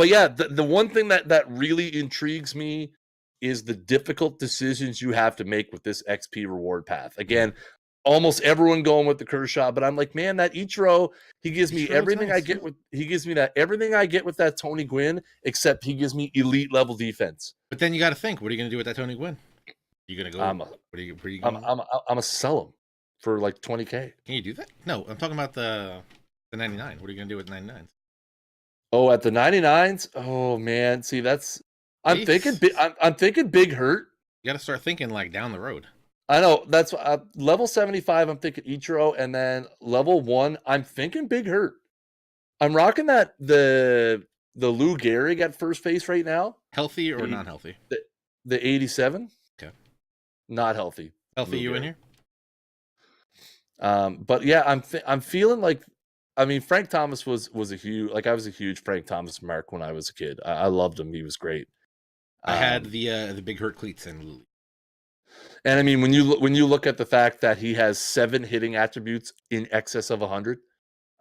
yeah, the one thing that really intrigues me is the difficult decisions you have to make with this XP reward path. Again, almost everyone going with the Kershaw, but I'm like, man, that Ichiro, he gives me everything I get with everything I get with that Tony Gwynn, except he gives me elite level defense.
But then you got to think, what are you going to do with that Tony Gwynn? You going to go?
I'm gonna sell him for like 20K.
Can you do that? No, I'm talking about the 99. What are you going to do with 99s?
Oh, at the 99s? Oh man, see, that's I'm thinking big hurt.
You got to start thinking like down the road.
I know, that's level 75. I'm thinking Ichiro, and then level 1, I'm thinking big hurt. I'm rocking that the Lou Gehrig at first base right now.
Healthy or not healthy?
The 87.
Okay,
not healthy.
Healthy,
Lou
you
Gehrig.
in here?
But yeah, I'm feeling like. I mean, Frank Thomas was a huge, like, I was a huge Frank Thomas mark when I was a kid. I loved him. He was great.
I had the big hurt cleats in.
And I mean, when you look at the fact that he has 7 hitting attributes in excess of 100,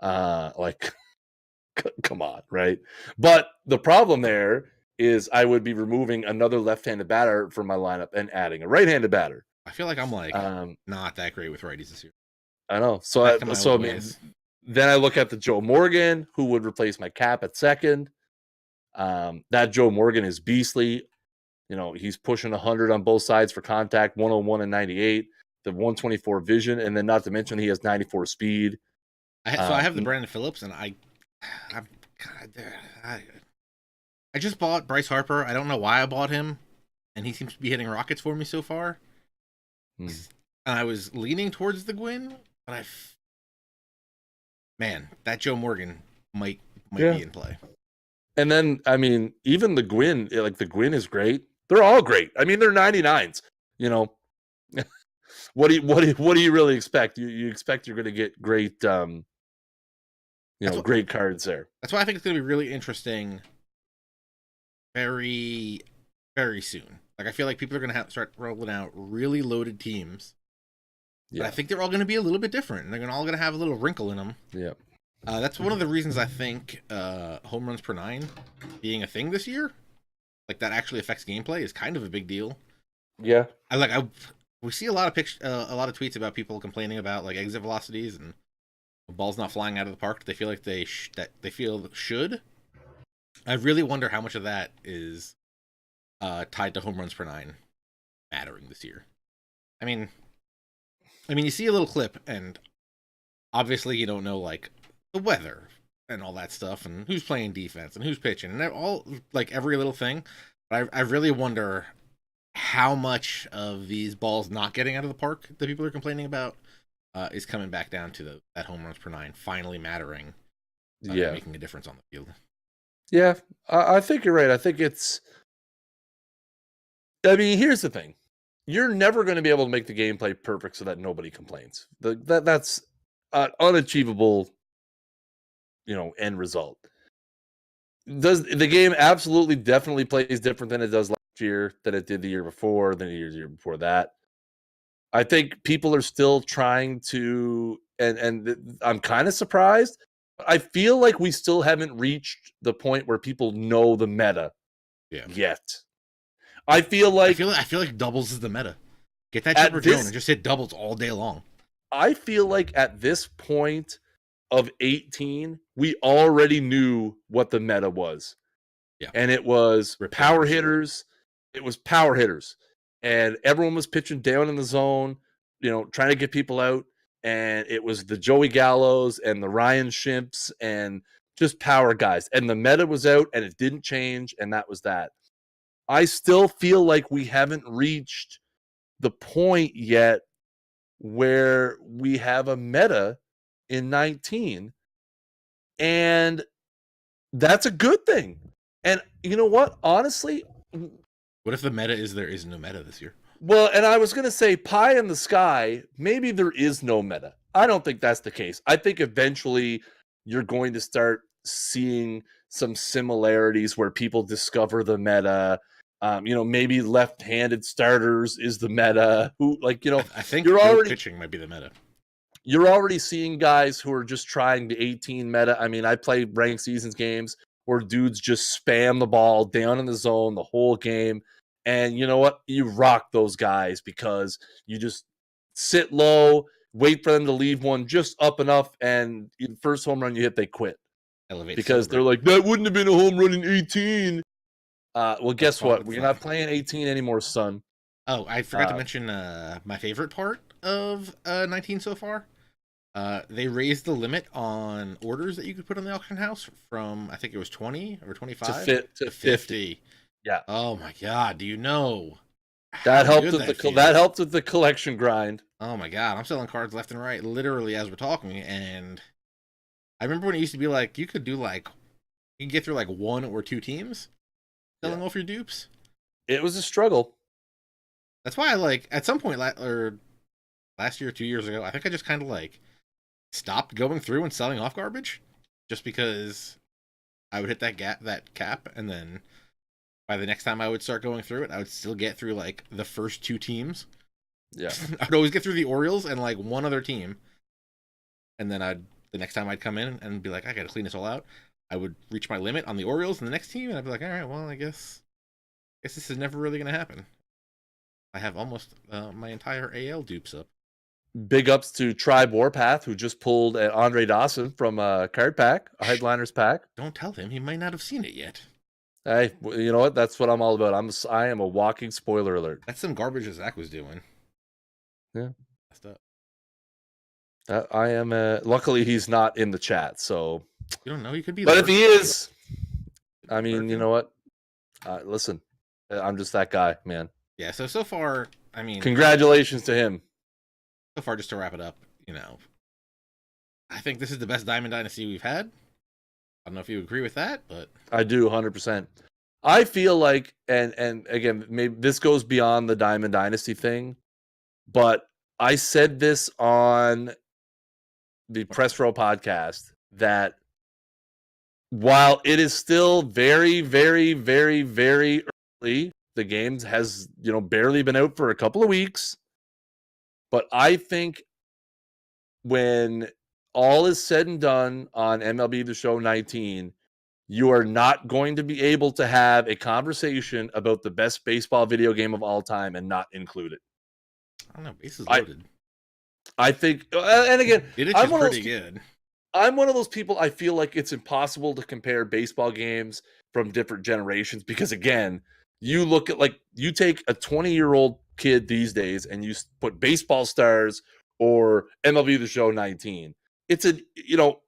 like, come on, right? But the problem there is I would be removing another left-handed batter from my lineup and adding a right-handed batter.
I feel like I'm like not that great with righties this year.
I know. Then I look at the Joe Morgan, who would replace my Cap at second. That Joe Morgan is beastly. You know, he's pushing 100 on both sides for contact, 101 and 98, the 124 vision, and then not to mention he has 94 speed.
I have the Brandon Phillips, and I just bought Bryce Harper. I don't know why I bought him, and he seems to be hitting rockets for me so far. And I was leaning towards the Gwynn, but that Joe Morgan might be in play.
And then, I mean, even the Gwynn, like the Gwynn is great. They're all great. I mean, they're 99s. You know, what do you really expect? You expect you're going to get great, great cards there.
That's why I think it's going to be really interesting. Very, very soon. Like I feel like people are going to start rolling out really loaded teams. Yeah, but I think they're all going to be a little bit different. And they're all going to have a little wrinkle in them.
Yeah.
That's one of the reasons I think home runs per 9 being a thing this year, like that actually affects gameplay, is kind of a big deal.
Yeah,
we see a lot of a lot of tweets about people complaining about like exit velocities and balls not flying out of the park. They feel like they should. I really wonder how much of that is tied to home runs per 9 mattering this year. I mean, you see a little clip, and obviously you don't know like the weather and all that stuff, and who's playing defense and who's pitching, and all like every little thing. But I really wonder how much of these balls not getting out of the park that people are complaining about is coming back down to that home runs per 9 finally mattering, making a difference on the field.
Yeah, I think you're right. I think it's. I mean, here's the thing: you're never going to be able to make the gameplay perfect so that nobody complains. That's unachievable. End result. Does the game absolutely definitely plays different than it does last year, than it did the year before, than the year before that? I think people are still trying to, and I'm kind of surprised. I feel like we still haven't reached the point where people know the meta yet. I feel like
doubles is the meta. Get that Chipper Jones and just hit doubles all day long.
I feel like at this point of 18, we already knew what the meta was. Yeah. And it was power hitters. It was power hitters. And everyone was pitching down in the zone, trying to get people out. And it was the Joey Gallos and the Ryan Shimps and just power guys. And the meta was out and it didn't change. And that was that. I still feel like we haven't reached the point yet where we have a meta in 19, and that's a good thing. And you know what? Honestly,
what if the meta is there is no meta this year?
Well, and I was going to say pie in the sky, maybe there is no meta. I don't think that's the case. I think eventually you're going to start seeing some similarities where people discover the meta. Maybe left-handed starters is the meta.
I think you're already pitching might be the meta.
You're already seeing guys who are just trying the 18 meta. I mean, I play ranked seasons games where dudes just spam the ball down in the zone the whole game. And you know what? You rock those guys because you just sit low, wait for them to leave one just up enough, and the first home run you hit, they quit.
Elevate
because they're like, that wouldn't have been a home run in 18. Well, guess what? We're not playing 18 anymore, son.
Oh, I forgot to mention my favorite part of 19 so far. They raised the limit on orders that you could put on the auction house from, I think it was 20 or 25
to 50. Yeah.
Oh my God. Do you know?
That helped with the collection grind.
Oh my God. I'm selling cards left and right, literally as we're talking. And I remember when it used to be like, you could get through like 1 or 2 teams selling off your dupes.
It was a struggle.
That's why I at some point last year, 2 years ago, I think I just kind of stopped going through and selling off garbage, just because I would hit that cap, and then by the next time I would start going through it, I would still get through the first 2 teams.
Yeah,
I'd always get through the Orioles and one other team, and then the next time I'd come in and be like, I got to clean this all out. I would reach my limit on the Orioles and the next team, and I'd be like, all right, well, I guess this is never really going to happen. I have almost my entire AL dupes up.
Big ups to Tribe Warpath, who just pulled Andre Dawson from a card pack, a headliners pack.
Don't tell him; he might not have seen it yet.
Hey, you know what? That's what I'm all about. I am a walking spoiler alert.
That's some garbage that Zach was doing.
Yeah,
Messed up.
I am. Luckily, he's not in the chat, so
You don't know. He could be.
But if he is, I mean,
lurking.
you know what? Listen, I'm just that guy, man.
Yeah. So far, I mean,
Congratulations to him.
so far, just to wrap it up, I think this is the best Diamond Dynasty we've had. I don't know if you agree with that, but
I do 100%. I feel like, and again, maybe this goes beyond the Diamond Dynasty thing, but I said this on the Press Row podcast that while it is still very, very, very, very early, the game has, barely been out for a couple of weeks, but I think when all is said and done on MLB The Show 19, you are not going to be able to have a conversation about the best baseball video game of all time and not include it.
I don't know. Bases loaded.
I think, and again,
I'm pretty good.
I'm one of those people. I feel like it's impossible to compare baseball games from different generations because, again, you look at you take a 20-year-old kid these days and you put Baseball Stars or MLB The Show 19. It's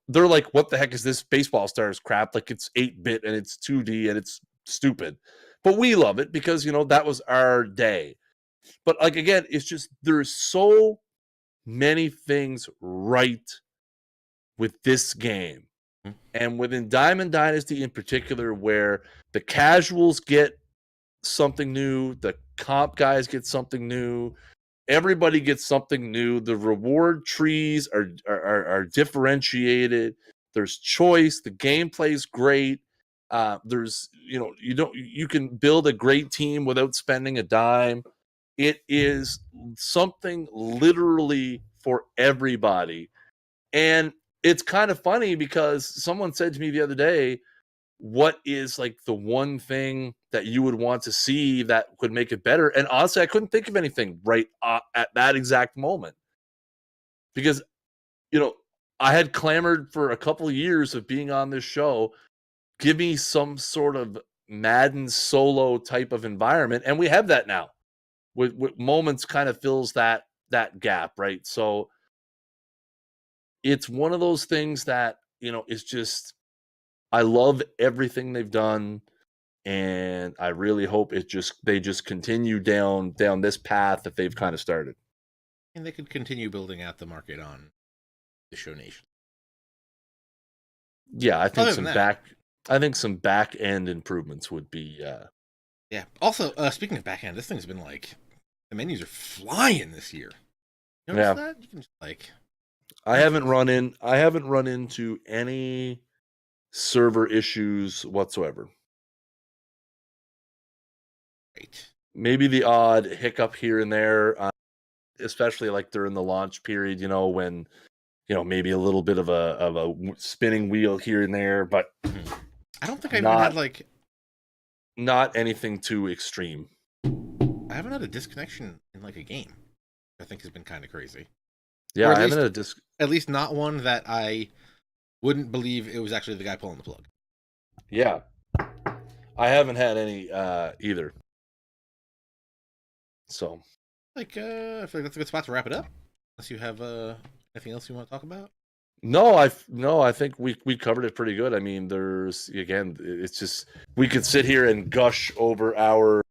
they're like, what the heck is this Baseball Stars crap? Like, it's 8-bit and it's 2D and it's stupid. But we love it because, that was our day. But again, it's just, there's so many things right with this game. And within Diamond Dynasty in particular, where the casuals get something new, the comp guys get something new, everybody gets something new. The reward trees are differentiated. There's choice. The gameplay is great. There's you can build a great team without spending a dime. It is something literally for everybody. And it's kind of funny because someone said to me the other day, what is the one thing that you would want to see that would make it better? And honestly, I couldn't think of anything right at that exact moment because, I had clamored for a couple of years of being on this show. Give me some sort of Madden solo type of environment. And we have that now with moments kind of fills that gap. Right. So it's one of those things that, it's just, I love everything they've done, and I really hope they just continue down this path that they've kind of started.
And they could continue building out the market on the Show Nation.
Yeah, I think some back end improvements would be.
Yeah. Also, speaking of back end, this thing's been the menus are flying this year. You notice that? You can just
I haven't run into any server issues whatsoever.
Right.
Maybe the odd hiccup here and there, especially during the launch period, when maybe a little bit of a spinning wheel here and there, but
I don't think I've even had
not anything too extreme.
I haven't had a disconnection in a game. I think has been kind of crazy.
Yeah, I haven't had
at least not one that I wouldn't believe it was actually the guy pulling the plug.
Yeah. I haven't had any either. So
I feel like that's a good spot to wrap it up. Unless you have anything else you want to talk about?
No, I think we covered it pretty good. I mean, it's just we could sit here and gush over our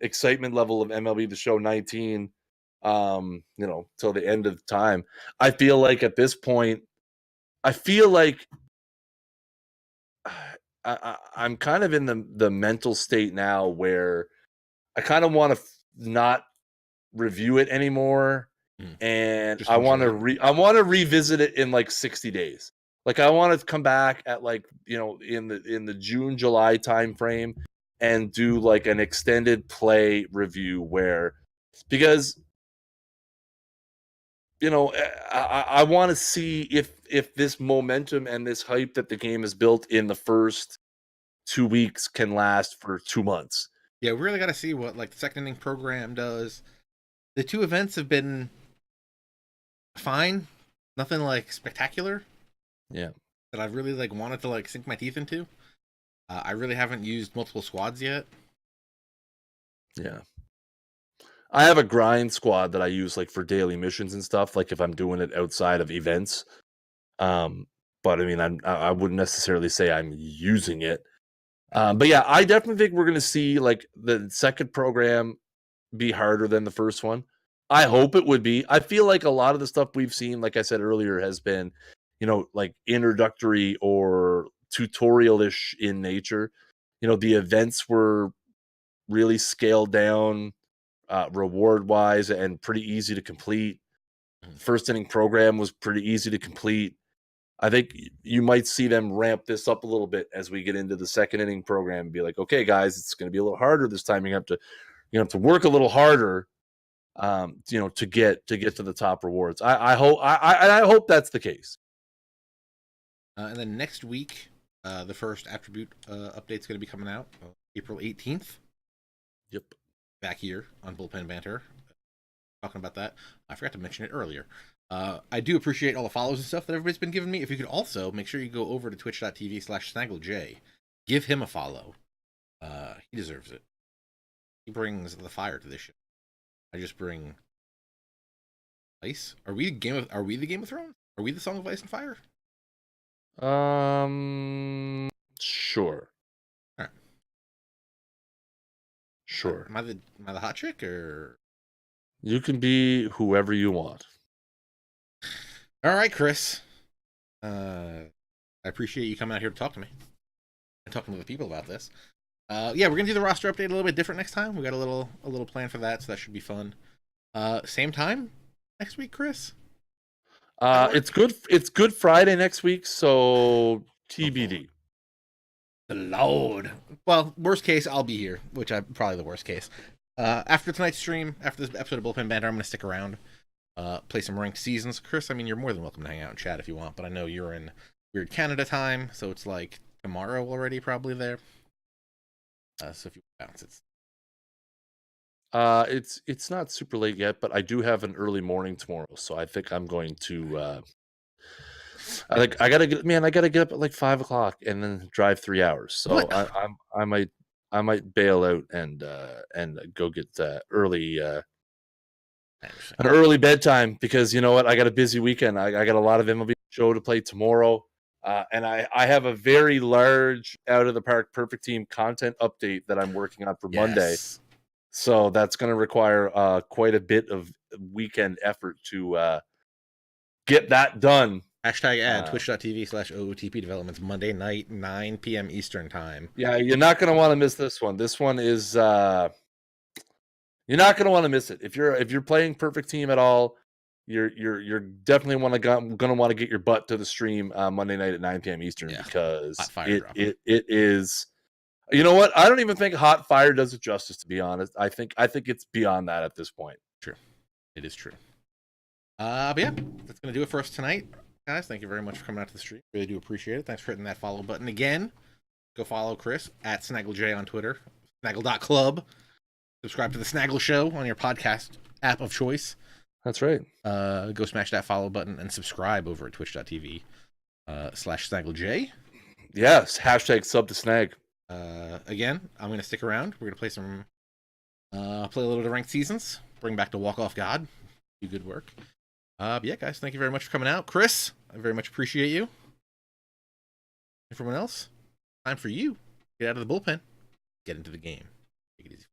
excitement level of MLB The Show 19 till the end of time. I feel like at this point, I'm kind of in the mental state now where I kind of want to not review it anymore, and I want to revisit it in 60 days. I want to come back at in the June July time frame and do an extended play review because I want to see if this momentum and this hype that the game has built in the first 2 weeks can last for 2 months.
Yeah, we really got to see what like the second inning program does. The two events have been fine, nothing like spectacular.
Yeah.
That I've really like wanted to like sink my teeth into. I really haven't used multiple squads yet.
Yeah. I have a grind squad that I use like for daily missions and stuff, like if I'm doing it outside of events. But I mean, I wouldn't necessarily say I'm using it. But yeah, I definitely think we're going to see like the second program be harder than the first one. I hope it would be. I feel like a lot of the stuff we've seen, like I said earlier, has been, like introductory or tutorial-ish in nature. The events were really scaled down reward-wise and pretty easy to complete. First inning program was pretty easy to complete. I think you might see them ramp this up a little bit as we get into the second inning program and be like, okay, guys, it's going to be a little harder this time. You have to work a little harder, to get to the top rewards. I hope that's the case.
And then next week, the first attribute update is going to be coming out April 18th.
Yep.
Back here on Bullpen Banter, talking about that. I forgot to mention it earlier. I do appreciate all the follows and stuff that everybody's been giving me. If you could also make sure you go over to twitch.tv/SnaggleJ. Give him a follow. He deserves it. He brings the fire to this show. I just bring ice. Are we the Game of Thrones? Are we the Song of Ice and Fire?
Sure.
All right.
Sure.
Am I the hot chick, or
you can be whoever you want?
All right, Kris. I appreciate you coming out here to talk to me and talking to the people about this. Yeah, we're gonna do the roster update a little bit different next time. We got a little plan for that, so that should be fun. Same time next week, Kris.
It's Good Friday next week, so TBD.
The Lord. Well, worst case, I'll be here, which I'm probably the worst case. After tonight's stream, after this episode of Bullpen Banter, I'm gonna stick around, play some ranked seasons. Kris, I mean, you're more than welcome to hang out and chat if you want, but I know you're in weird Canada time, so it's like tomorrow already, probably there. So if you bounce,
it's not super late yet, but I do have an early morning tomorrow, so I think I'm going to. I gotta get up at like 5 o'clock and then drive 3 hours. So I might bail out and go get an early bedtime, because you know what, I got a busy weekend. I got a lot of MLB Show to play tomorrow. And I have a very large out of the park perfect team content update that I'm working on for Monday. So that's going to require quite a bit of weekend effort to get that done.
Hashtag ad twitch.tv/OOTP developments Monday night, 9 p.m. Eastern time.
Yeah, you're not going to want to miss this one. This one is you're not going to want to miss it. If you're playing perfect team at all, you're definitely going to want to get your butt to the stream Monday night at 9 p.m. Eastern, because it is. You know what? I don't even think Hot Fire does it justice, to be honest. I think it's beyond that at this point.
True. It is true. But yeah, that's going to do it for us tonight, guys. Thank you very much for coming out to the stream. Really do appreciate it. Thanks for hitting that follow button again. Go follow Kris at SnaggleJ on Twitter, snaggle.club. Subscribe to the Snaggle Show on your podcast app of choice.
That's right.
Go smash that follow button and subscribe over at twitch.tv/SnaggleJ.
Yes, hashtag sub to snag.
Again, I'm going to stick around. We're going to play play a little bit of ranked seasons, bring back the Walk Off God. Do good work. Yeah, guys, thank you very much for coming out. Kris, I very much appreciate you. Everyone else, time for you. Get out of the bullpen. Get into the game. Take it easy.